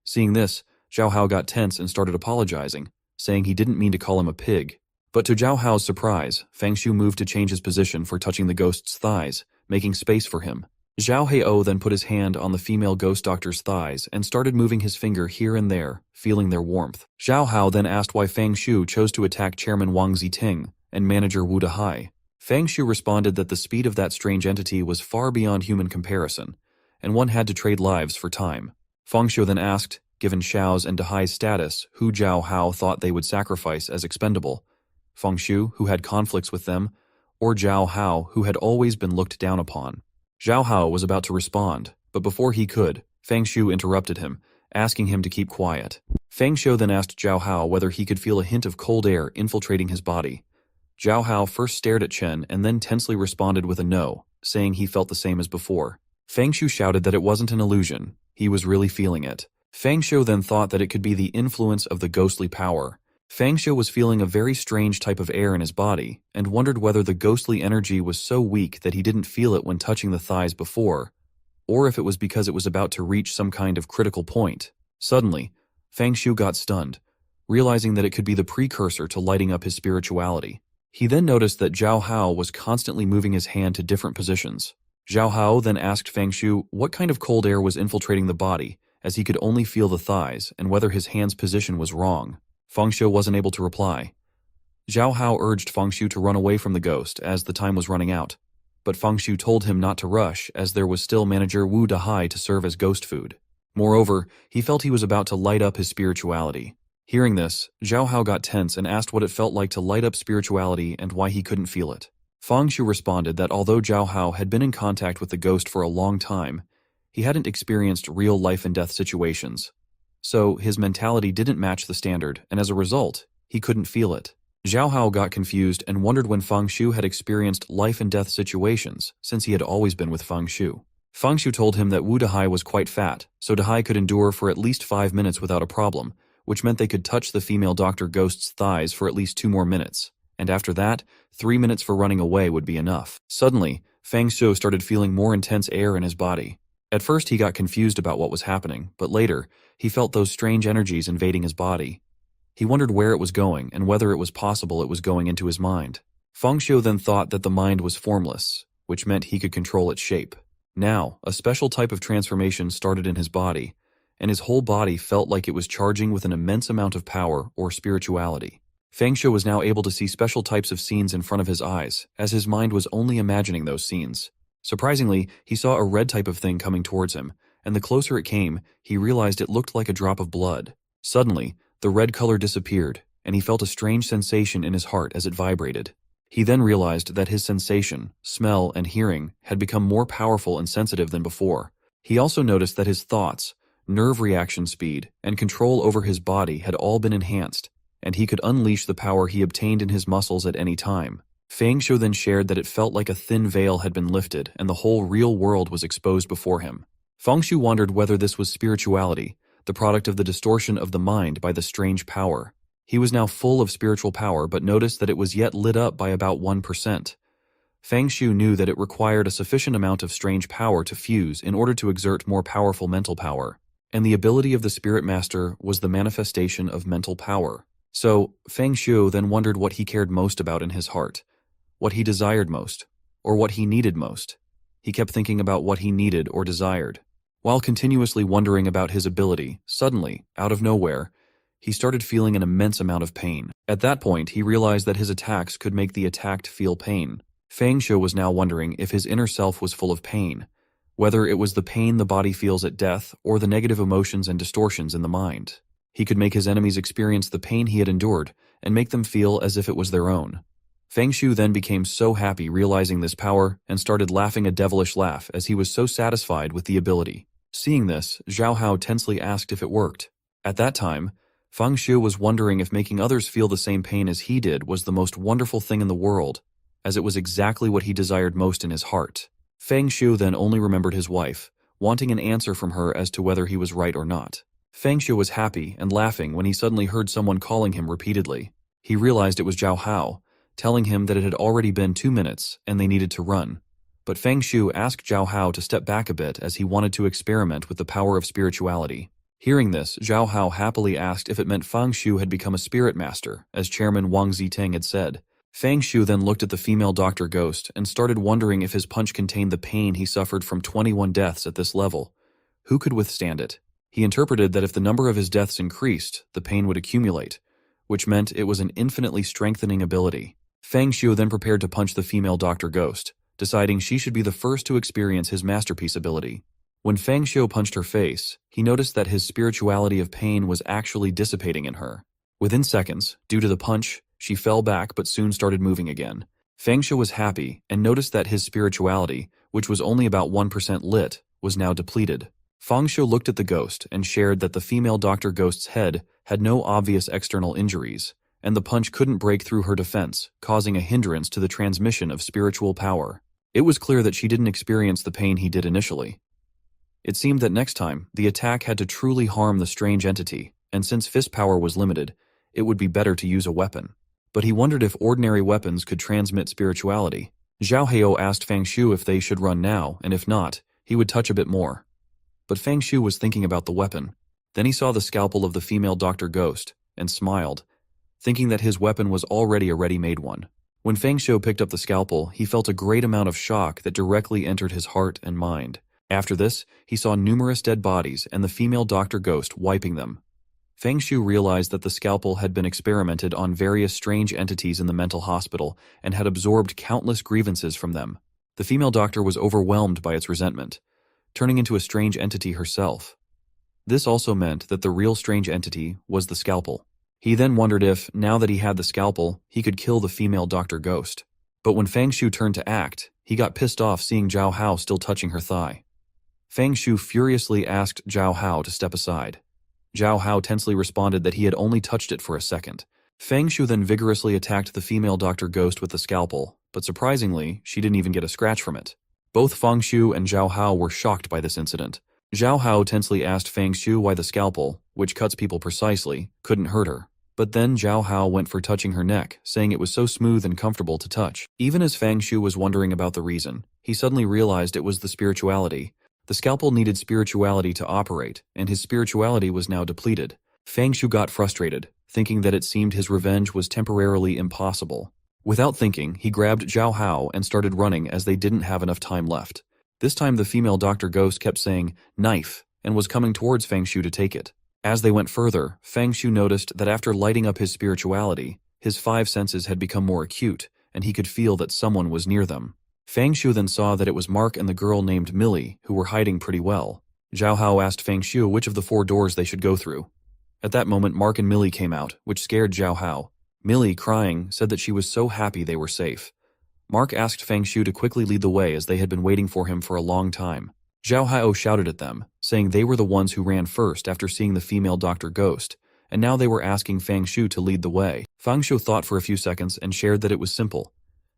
Seeing this, Zhao Hao got tense and started apologizing, saying he didn't mean to call him a pig. But to Zhao Hao's surprise, Fang Xiu moved to change his position for touching the ghost's thighs, making space for him. Zhao Hao then put his hand on the female ghost doctor's thighs and started moving his finger here and there, feeling their warmth. Zhao Hao then asked why Fang Xiu chose to attack Chairman Wang Ziting and manager Wu Dehai. Fang Xiu responded that the speed of that strange entity was far beyond human comparison, and one had to trade lives for time. Fang Xiu then asked, given Xiao's and Dehai's status, who Zhao Hao thought they would sacrifice as expendable. Fang Xiu, who had conflicts with them, or Zhao Hao, who had always been looked down upon. Zhao Hao was about to respond, but before he could, Fang Xiu interrupted him, asking him to keep quiet. Fang Xiu then asked Zhao Hao whether he could feel a hint of cold air infiltrating his body. Zhao Hao first stared at Chen and then tensely responded with a no, saying he felt the same as before. Fang Xiu shouted that it wasn't an illusion, he was really feeling it. Fang Xiu then thought that it could be the influence of the ghostly power. Fang Xiu was feeling a very strange type of air in his body, and wondered whether the ghostly energy was so weak that he didn't feel it when touching the thighs before, or if it was because it was about to reach some kind of critical point. Suddenly, Fang Xiu got stunned, realizing that it could be the precursor to lighting up his spirituality. He then noticed that Zhao Hao was constantly moving his hand to different positions. Zhao Hao then asked Fang Xiu what kind of cold air was infiltrating the body, as he could only feel the thighs, and whether his hand's position was wrong. Fang Xiu wasn't able to reply. Zhao Hao urged Fang Xiu to run away from the ghost as the time was running out, but Fang Xiu told him not to rush as there was still manager Wu Dehai to serve as ghost food. Moreover, he felt he was about to light up his spirituality. Hearing this, Zhao Hao got tense and asked what it felt like to light up spirituality and why he couldn't feel it. Fang Xiu responded that although Zhao Hao had been in contact with the ghost for a long time, he hadn't experienced real life and death situations. So, his mentality didn't match the standard, and as a result, he couldn't feel it. Zhao Hao got confused and wondered when Fang Xiu had experienced life and death situations, since he had always been with Fang Xiu. Fang Xiu told him that Wu Dehai was quite fat, so Dehai could endure for at least 5 minutes without a problem, which meant they could touch the female Dr. Ghost's thighs for at least 2 more minutes, and after that, 3 minutes for running away would be enough. Suddenly, Fang Xiu started feeling more intense air in his body. At first he got confused about what was happening, but later, he felt those strange energies invading his body. He wondered where it was going and whether it was possible it was going into his mind. Fang Xiu then thought that the mind was formless, which meant he could control its shape. Now, a special type of transformation started in his body, and his whole body felt like it was charging with an immense amount of power or spirituality. Fang Xiu was now able to see special types of scenes in front of his eyes, as his mind was only imagining those scenes. Surprisingly, he saw a red type of thing coming towards him, and the closer it came, he realized it looked like a drop of blood. Suddenly, the red color disappeared, and he felt a strange sensation in his heart as it vibrated. He then realized that his sensation, smell, and hearing had become more powerful and sensitive than before. He also noticed that his thoughts, nerve reaction speed, and control over his body had all been enhanced, and he could unleash the power he obtained in his muscles at any time. Fang Shui then shared that it felt like a thin veil had been lifted and the whole real world was exposed before him. Fang Shui wondered whether this was spirituality, the product of the distortion of the mind by the strange power. He was now full of spiritual power but noticed that it was yet lit up by about 1%. Fang Shui knew that it required a sufficient amount of strange power to fuse in order to exert more powerful mental power, and the ability of the spirit master was the manifestation of mental power. So, Fang Shui then wondered what he cared most about in his heart, what he desired most, or what he needed most. He kept thinking about what he needed or desired. While continuously wondering about his ability, suddenly, out of nowhere, he started feeling an immense amount of pain. At that point, he realized that his attacks could make the attacked feel pain. Fang Shui was now wondering if his inner self was full of pain, whether it was the pain the body feels at death or the negative emotions and distortions in the mind. He could make his enemies experience the pain he had endured and make them feel as if it was their own. Fang Shui then became so happy realizing this power and started laughing a devilish laugh as he was so satisfied with the ability. Seeing this, Zhao Hao tensely asked if it worked. At that time, Fang Shui was wondering if making others feel the same pain as he did was the most wonderful thing in the world, as it was exactly what he desired most in his heart. Fang Shui then only remembered his wife, wanting an answer from her as to whether he was right or not. Fang Shui was happy and laughing when he suddenly heard someone calling him repeatedly. He realized it was Zhao Hao, telling him that it had already been 2 minutes and they needed to run. But Fang Shui asked Zhao Hao to step back a bit as he wanted to experiment with the power of spirituality. Hearing this, Zhao Hao happily asked if it meant Fang Shui had become a spirit master, as Chairman Wang Ziteng had said. Fang Shui then looked at the female Dr. Ghost and started wondering if his punch contained the pain he suffered from 21 deaths at this level. Who could withstand it? He interpreted that if the number of his deaths increased, the pain would accumulate, which meant it was an infinitely strengthening ability. Fang Shui then prepared to punch the female Dr. Ghost, deciding she should be the first to experience his masterpiece ability. When Fang Shui punched her face, he noticed that his spirituality of pain was actually dissipating in her. Within seconds, due to the punch, she fell back but soon started moving again. Fang Shui was happy and noticed that his spirituality, which was only about 1% lit, was now depleted. Fang Shui looked at the ghost and shared that the female Dr. Ghost's head had no obvious external injuries, and the punch couldn't break through her defense, causing a hindrance to the transmission of spiritual power. It was clear that she didn't experience the pain he did initially. It seemed that next time, the attack had to truly harm the strange entity, and since fist power was limited, it would be better to use a weapon. But he wondered if ordinary weapons could transmit spirituality. Zhao Hao asked Fang Shui if they should run now, and if not, he would touch a bit more. But Fang Shui was thinking about the weapon. Then he saw the scalpel of the female Dr. Ghost, and smiled, thinking that his weapon was already a ready-made one. When Fang Shui picked up the scalpel, he felt a great amount of shock that directly entered his heart and mind. After this, he saw numerous dead bodies and the female Dr. Ghost wiping them. Fang Shui realized that the scalpel had been experimented on various strange entities in the mental hospital and had absorbed countless grievances from them. The female doctor was overwhelmed by its resentment, turning into a strange entity herself. This also meant that the real strange entity was the scalpel. He then wondered if, now that he had the scalpel, he could kill the female Dr. Ghost. But when Fang Shui turned to act, he got pissed off seeing Zhao Hao still touching her thigh. Fang Shui furiously asked Zhao Hao to step aside. Zhao Hao tensely responded that he had only touched it for a second. Fang Shui then vigorously attacked the female Dr. Ghost with the scalpel, but surprisingly, she didn't even get a scratch from it. Both Fang Shui and Zhao Hao were shocked by this incident. Zhao Hao tensely asked Fang Shui why the scalpel, which cuts people precisely, couldn't hurt her. But then Zhao Hao went for touching her neck, saying it was so smooth and comfortable to touch. Even as Fang Shui was wondering about the reason, he suddenly realized it was the spirituality. The scalpel needed spirituality to operate, and his spirituality was now depleted. Fang Shui got frustrated, thinking that it seemed his revenge was temporarily impossible. Without thinking, he grabbed Zhao Hao and started running as they didn't have enough time left. This time the female Dr. Ghost kept saying, "Knife," and was coming towards Fang Shui to take it. As they went further, Fang Shui noticed that after lighting up his spirituality, his 5 senses had become more acute, and he could feel that someone was near them. Fang Shu then saw that it was Mark and the girl named Millie who were hiding pretty well. Zhao Hao asked Fang Shu which of the 4 doors they should go through. At that moment, Mark and Millie came out, which scared Zhao Hao. Millie, crying, said that she was so happy they were safe. Mark asked Fang Shu to quickly lead the way as they had been waiting for him for a long time. Zhao Hao shouted at them, saying they were the ones who ran first after seeing the female Dr. Ghost, and now they were asking Fang Shu to lead the way. Fang Shu thought for a few seconds and shared that it was simple.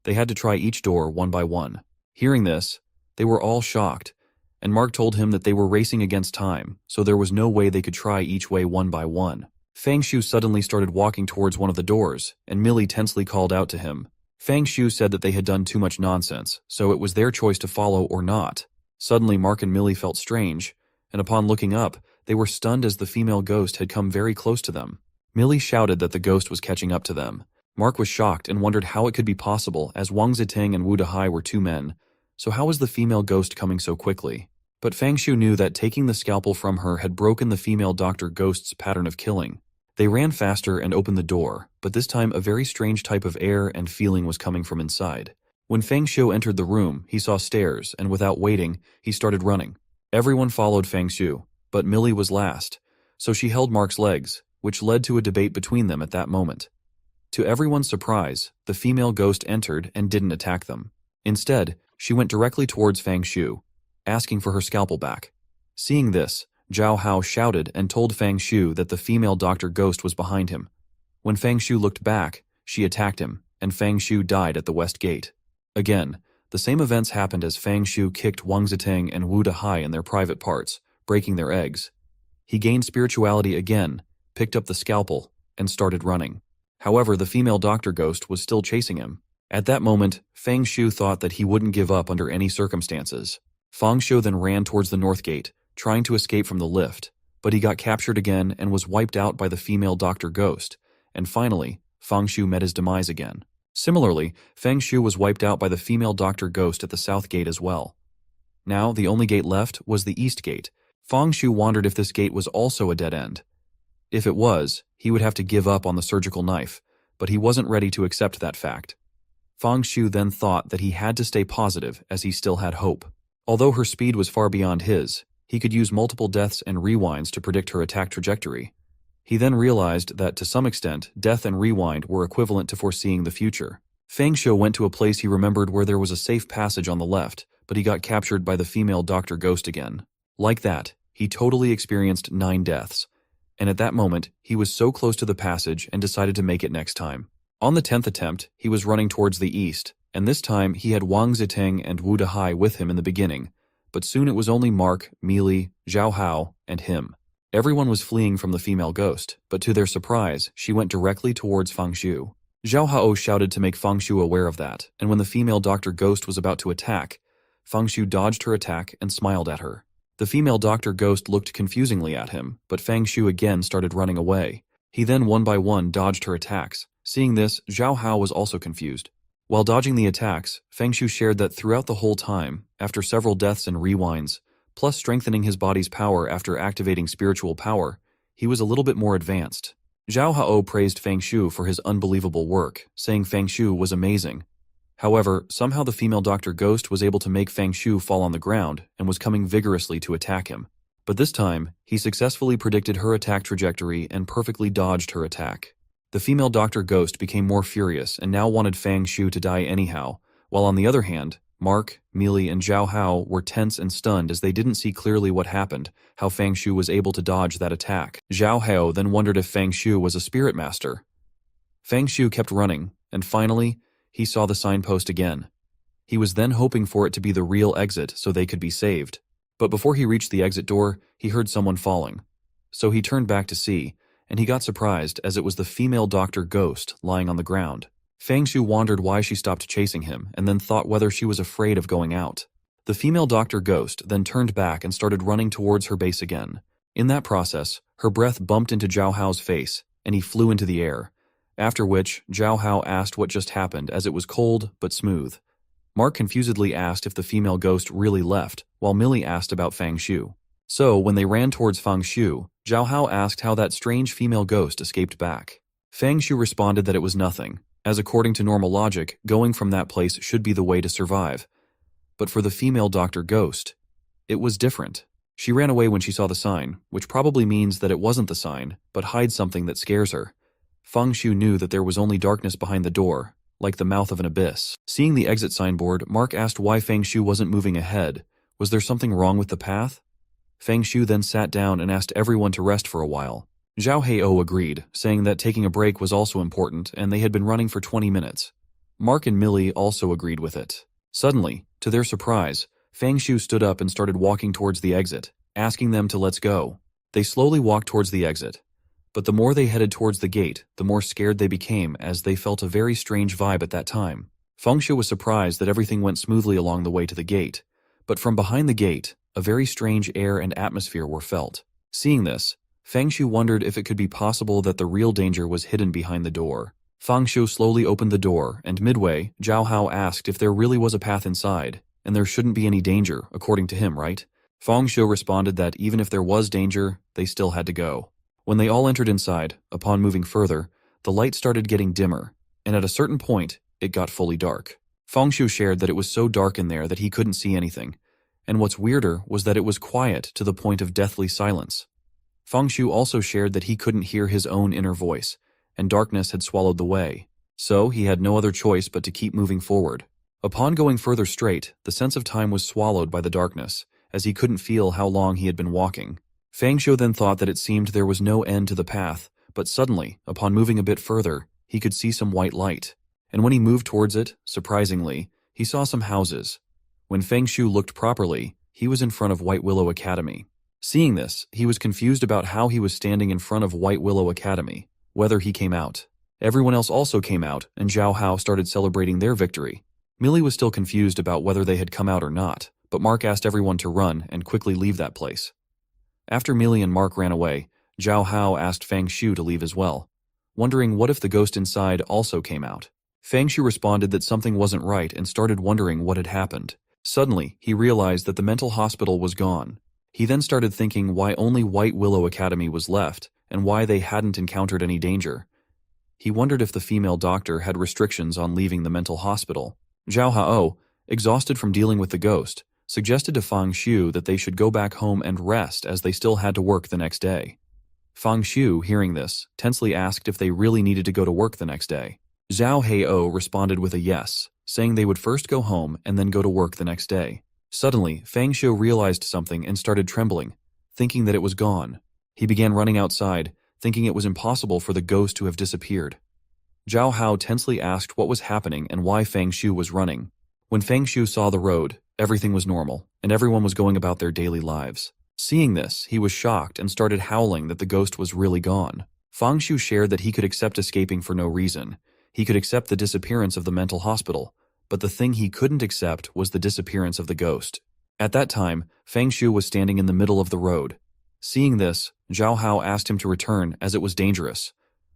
They had to try each door one by one. Hearing this, they were all shocked, and Mark told him that they were racing against time, so there was no way they could try each way one by one. Fang Shu suddenly started walking towards one of the doors, and Millie tensely called out to him. Fang Shu said that they had done too much nonsense, so it was their choice to follow or not. Suddenly, Mark and Millie felt strange, and upon looking up, they were stunned as the female ghost had come very close to them. Millie shouted that the ghost was catching up to them. Mark was shocked and wondered how it could be possible, as Wang Ziting and Wu Dehai were 2 men, so how was the female ghost coming so quickly? But Fang Shu knew that taking the scalpel from her had broken the female Dr. Ghost's pattern of killing. They ran faster and opened the door, but this time a very strange type of air and feeling was coming from inside. When Fang Shu entered the room, he saw stairs, and without waiting, he started running. Everyone followed Fang Shu, but Millie was last, so she held Mark's legs, which led to a debate between them at that moment. To everyone's surprise, the female ghost entered and didn't attack them. Instead, she went directly towards Fang Shu, asking for her scalpel back. Seeing this, Zhao Hao shouted and told Fang Shu that the female Dr. Ghost was behind him. When Fang Shu looked back, she attacked him, and Fang Shu died at the west gate. Again, the same events happened as Fang Shu kicked Wang Ziting and Wu Dehai in their private parts, breaking their eggs. He gained spirituality again, picked up the scalpel, and started running. However, the female Dr. Ghost was still chasing him. At that moment, Fang Shu thought that he wouldn't give up under any circumstances. Fang Shu then ran towards the north gate, trying to escape from the lift, but he got captured again and was wiped out by the female Dr. Ghost, and finally, Fang Shu met his demise again. Similarly, Fang Shu was wiped out by the female Dr. Ghost at the south gate as well. Now, the only gate left was the east gate. Fang Shu wondered if this gate was also a dead end. If it was, he would have to give up on the surgical knife, but he wasn't ready to accept that fact. Fang Shu then thought that he had to stay positive as he still had hope. Although her speed was far beyond his, he could use multiple deaths and rewinds to predict her attack trajectory. He then realized that, to some extent, death and rewind were equivalent to foreseeing the future. Fang Shu went to a place he remembered where there was a safe passage on the left, but he got captured by the female Dr. Ghost again. Like that, he totally experienced 9 deaths. And at that moment, he was so close to the passage and decided to make it next time. On the 10th attempt, he was running towards the east, and this time he had Wang Ziting and Wu Dehai with him in the beginning, but soon it was only Mark, Millie, Zhao Hao, and him. Everyone was fleeing from the female ghost, but to their surprise, she went directly towards Fang Shu. Zhao Hao shouted to make Fang Shu aware of that, and when the female Dr. Ghost was about to attack, Fang Shu dodged her attack and smiled at her. The female Dr. Ghost looked confusingly at him, but Fang Shu again started running away. He then one by one dodged her attacks. Seeing this, Zhao Hao was also confused. While dodging the attacks, Fang Shu shared that throughout the whole time, after several deaths and rewinds, plus strengthening his body's power after activating spiritual power, he was a little bit more advanced. Zhao Hao praised Fang Shu for his unbelievable work, saying Fang Shu was amazing. However, somehow the female Dr. Ghost was able to make Fang Shu fall on the ground and was coming vigorously to attack him. But this time, he successfully predicted her attack trajectory and perfectly dodged her attack. The female Dr. Ghost became more furious and now wanted Fang Shu to die anyhow, while on the other hand, Mark, Millie, and Zhao Hao were tense and stunned as they didn't see clearly what happened, how Fang Shu was able to dodge that attack. Zhao Hao then wondered if Fang Shu was a spirit master. Fang Shu kept running, and finally, he saw the signpost again. He was then hoping for it to be the real exit so they could be saved. But before he reached the exit door, he heard someone falling. So he turned back to see, and he got surprised as it was the female Dr. Ghost lying on the ground. Fang Shu wondered why she stopped chasing him and then thought whether she was afraid of going out. The female Dr. Ghost then turned back and started running towards her base again. In that process, her breath bumped into Zhao Hao's face, and he flew into the air, after which Zhao Hao asked what just happened as it was cold but smooth. Mark confusedly asked if the female ghost really left, while Millie asked about Fang Shu. So, when they ran towards Fang Shu, Zhao Hao asked how that strange female ghost escaped back. Fang Shu responded that it was nothing, as according to normal logic, going from that place should be the way to survive, but for the female Dr. Ghost, it was different. She ran away when she saw the sign, which probably means that it wasn't the sign, but hides something that scares her. Feng Shu knew that there was only darkness behind the door, like the mouth of an abyss. Seeing the exit signboard, Mark asked why Feng Shu wasn't moving ahead. Was there something wrong with the path? Feng Shu then sat down and asked everyone to rest for a while. Zhao Heio agreed, saying that taking a break was also important and they had been running for 20 minutes. Mark and Millie also agreed with it. Suddenly, to their surprise, Feng Shu stood up and started walking towards the exit, asking them to let's go. They slowly walked towards the exit. But the more they headed towards the gate, the more scared they became as they felt a very strange vibe at that time. Feng Shu was surprised that everything went smoothly along the way to the gate. But from behind the gate, a very strange air and atmosphere were felt. Seeing this, Feng Shu wondered if it could be possible that the real danger was hidden behind the door. Feng Shu slowly opened the door, and midway, Zhao Hao asked if there really was a path inside, and there shouldn't be any danger, according to him, right? Feng Shu responded that even if there was danger, they still had to go. When they all entered inside, upon moving further, the light started getting dimmer, and at a certain point, it got fully dark. Feng Shu shared that it was so dark in there that he couldn't see anything, and what's weirder was that it was quiet to the point of deathly silence. Feng Shu also shared that he couldn't hear his own inner voice, and darkness had swallowed the way, so he had no other choice but to keep moving forward. Upon going further straight, the sense of time was swallowed by the darkness, as he couldn't feel how long he had been walking. Feng Shu then thought that it seemed there was no end to the path, but suddenly, upon moving a bit further, he could see some white light. And when he moved towards it, surprisingly, he saw some houses. When Feng Shu looked properly, he was in front of White Willow Academy. Seeing this, he was confused about how he was standing in front of White Willow Academy, whether he came out. Everyone else also came out, and Zhao Hao started celebrating their victory. Millie was still confused about whether they had come out or not, but Mark asked everyone to run and quickly leave that place. After Millie and Mark ran away, Zhao Hao asked Feng Shu to leave as well, wondering what if the ghost inside also came out. Feng Shu responded that something wasn't right and started wondering what had happened. Suddenly, he realized that the mental hospital was gone. He then started thinking why only White Willow Academy was left and why they hadn't encountered any danger. He wondered if the female doctor had restrictions on leaving the mental hospital. Zhao Hao, exhausted from dealing with the ghost, suggested to Feng Shu that they should go back home and rest as they still had to work the next day. Feng Shu, hearing this, tensely asked if they really needed to go to work the next day. Zhao Heio responded with a yes, saying they would first go home and then go to work the next day. Suddenly, Feng Shu realized something and started trembling, thinking that it was gone. He began running outside, thinking it was impossible for the ghost to have disappeared. Zhao Hao tensely asked what was happening and why Feng Shu was running. When Feng Shu saw the road, everything was normal, and everyone was going about their daily lives. Seeing this, he was shocked and started howling that the ghost was really gone. Feng Shu shared that he could accept escaping for no reason. He could accept the disappearance of the mental hospital, but the thing he couldn't accept was the disappearance of the ghost. At that time, Feng Shu was standing in the middle of the road. Seeing this, Zhao Hao asked him to return as it was dangerous.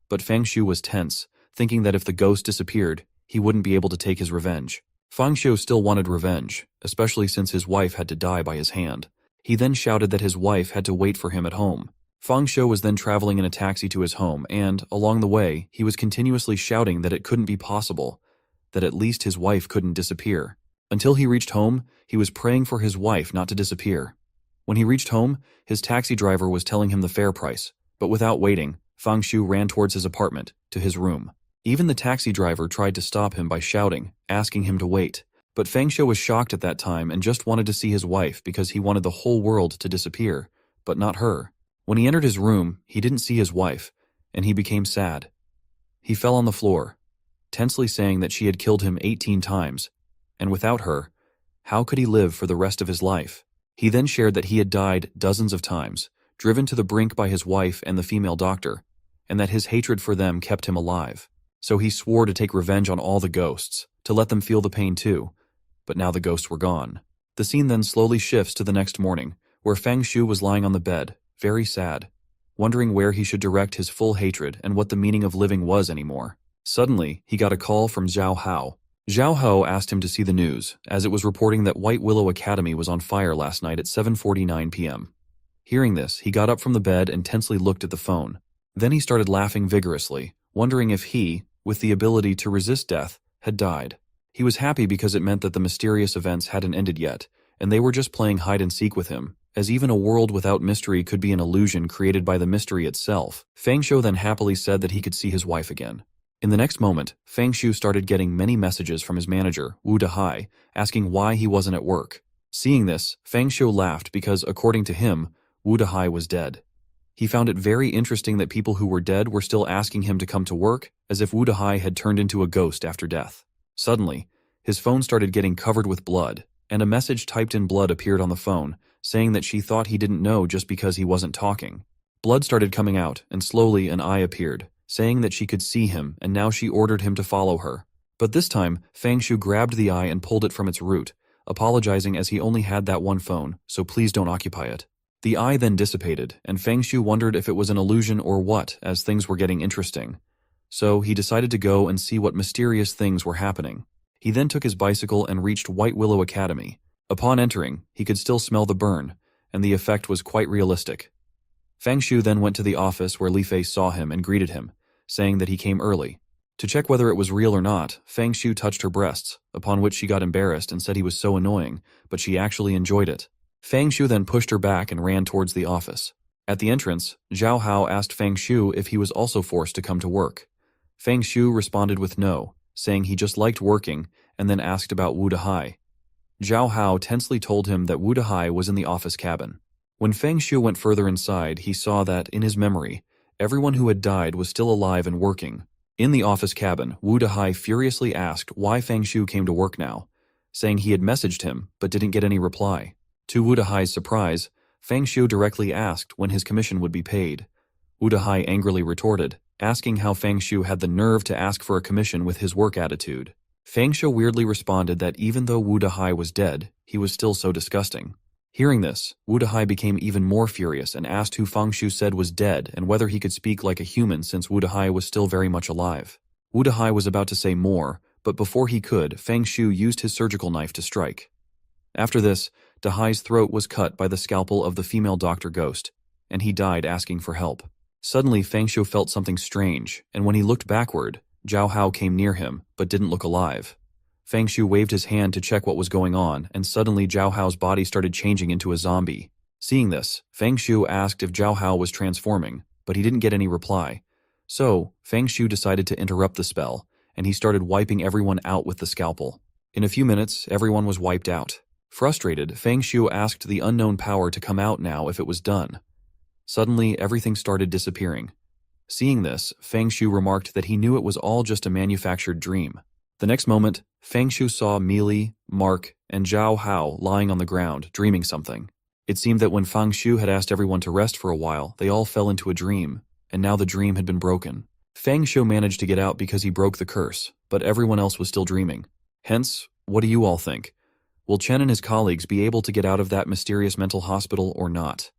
But Feng Shu was tense, thinking that if the ghost disappeared, he wouldn't be able to take his revenge. Feng Shu still wanted revenge, especially since his wife had to die by his hand. He then shouted that his wife had to wait for him at home. Feng Shu was then traveling in a taxi to his home and, along the way, he was continuously shouting that it couldn't be possible, that at least his wife couldn't disappear. Until he reached home, he was praying for his wife not to disappear. When he reached home, his taxi driver was telling him the fare price, but without waiting, Feng Shu ran towards his apartment, to his room. Even the taxi driver tried to stop him by shouting, asking him to wait. But Feng Shu was shocked at that time and just wanted to see his wife because he wanted the whole world to disappear, but not her. When he entered his room, he didn't see his wife, and he became sad. He fell on the floor, tensely saying that she had killed him 18 times, and without her, how could he live for the rest of his life? He then shared that he had died dozens of times, driven to the brink by his wife and the female doctor, and that his hatred for them kept him alive. So he swore to take revenge on all the ghosts, to let them feel the pain too. But now the ghosts were gone. The scene then slowly shifts to the next morning, where Feng Shu was lying on the bed, very sad, wondering where he should direct his full hatred and what the meaning of living was anymore. Suddenly, he got a call from Zhao Hao. Zhao Hao asked him to see the news, as it was reporting that White Willow Academy was on fire last night at 7:49 p.m. Hearing this, he got up from the bed and tensely looked at the phone. Then he started laughing vigorously, wondering if he, with the ability to resist death, had died. He was happy because it meant that the mysterious events hadn't ended yet, and they were just playing hide-and-seek with him, as even a world without mystery could be an illusion created by the mystery itself. Fang Xiu then happily said that he could see his wife again. In the next moment, Fang Xiu started getting many messages from his manager, Wu Dehai, asking why he wasn't at work. Seeing this, Fang Xiu laughed because, according to him, Wu Dehai was dead. He found it very interesting that people who were dead were still asking him to come to work, as if Wu Dehai had turned into a ghost after death. Suddenly, his phone started getting covered with blood, and a message typed in blood appeared on the phone, saying that she thought he didn't know just because he wasn't talking. Blood started coming out, and slowly an eye appeared, saying that she could see him, and now she ordered him to follow her. But this time, Fang Xiu grabbed the eye and pulled it from its root, apologizing as he only had that one phone, so please don't occupy it. The eye then dissipated, and Fang Xiu wondered if it was an illusion or what, as things were getting interesting. So he decided to go and see what mysterious things were happening. He then took his bicycle and reached White Willow Academy. Upon entering, he could still smell the burn, and the effect was quite realistic. Fang Xiu then went to the office where Li Fei saw him and greeted him, saying that he came early. To check whether it was real or not, Fang Xiu touched her breasts, upon which she got embarrassed and said he was so annoying, but she actually enjoyed it. Fang Xiu then pushed her back and ran towards the office. At the entrance, Zhao Hao asked Fang Xiu if he was also forced to come to work. Fang Xiu responded with no, saying he just liked working, and then asked about Wu Dehai. Zhao Hao tensely told him that Wu Dehai was in the office cabin. When Fang Xiu went further inside, he saw that, in his memory, everyone who had died was still alive and working. In the office cabin, Wu Dehai furiously asked why Fang Xiu came to work now, saying he had messaged him but didn't get any reply. To Wu Dehai's surprise, Fang Xiu directly asked when his commission would be paid. Wu Dehai angrily retorted, asking how Fang Xiu had the nerve to ask for a commission with his work attitude. Fang Xiu weirdly responded that even though Wu Dehai was dead, he was still so disgusting. Hearing this, Wu Dehai became even more furious and asked who Fang Xiu said was dead and whether he could speak like a human since Wu Dehai was still very much alive. Wu Dehai was about to say more, but before he could, Fang Xiu used his surgical knife to strike. After this, Dehai's throat was cut by the scalpel of the female Dr. Ghost, and he died asking for help. Suddenly, Fang Xiu felt something strange, and when he looked backward, Zhao Hao came near him, but didn't look alive. Fang Xiu waved his hand to check what was going on, and suddenly Zhao Hao's body started changing into a zombie. Seeing this, Fang Xiu asked if Zhao Hao was transforming, but he didn't get any reply. So, Fang Xiu decided to interrupt the spell, and he started wiping everyone out with the scalpel. In a few minutes, everyone was wiped out. Frustrated, Fang Xiu asked the unknown power to come out now if it was done. Suddenly, everything started disappearing. Seeing this, Fang Xiu remarked that he knew it was all just a manufactured dream. The next moment, Fang Xiu saw Meili, Mark, and Zhao Hao lying on the ground, dreaming something. It seemed that when Fang Xiu had asked everyone to rest for a while, they all fell into a dream, and now the dream had been broken. Fang Xiu managed to get out because he broke the curse, but everyone else was still dreaming. Hence, what do you all think? Will Chen and his colleagues be able to get out of that mysterious mental hospital or not?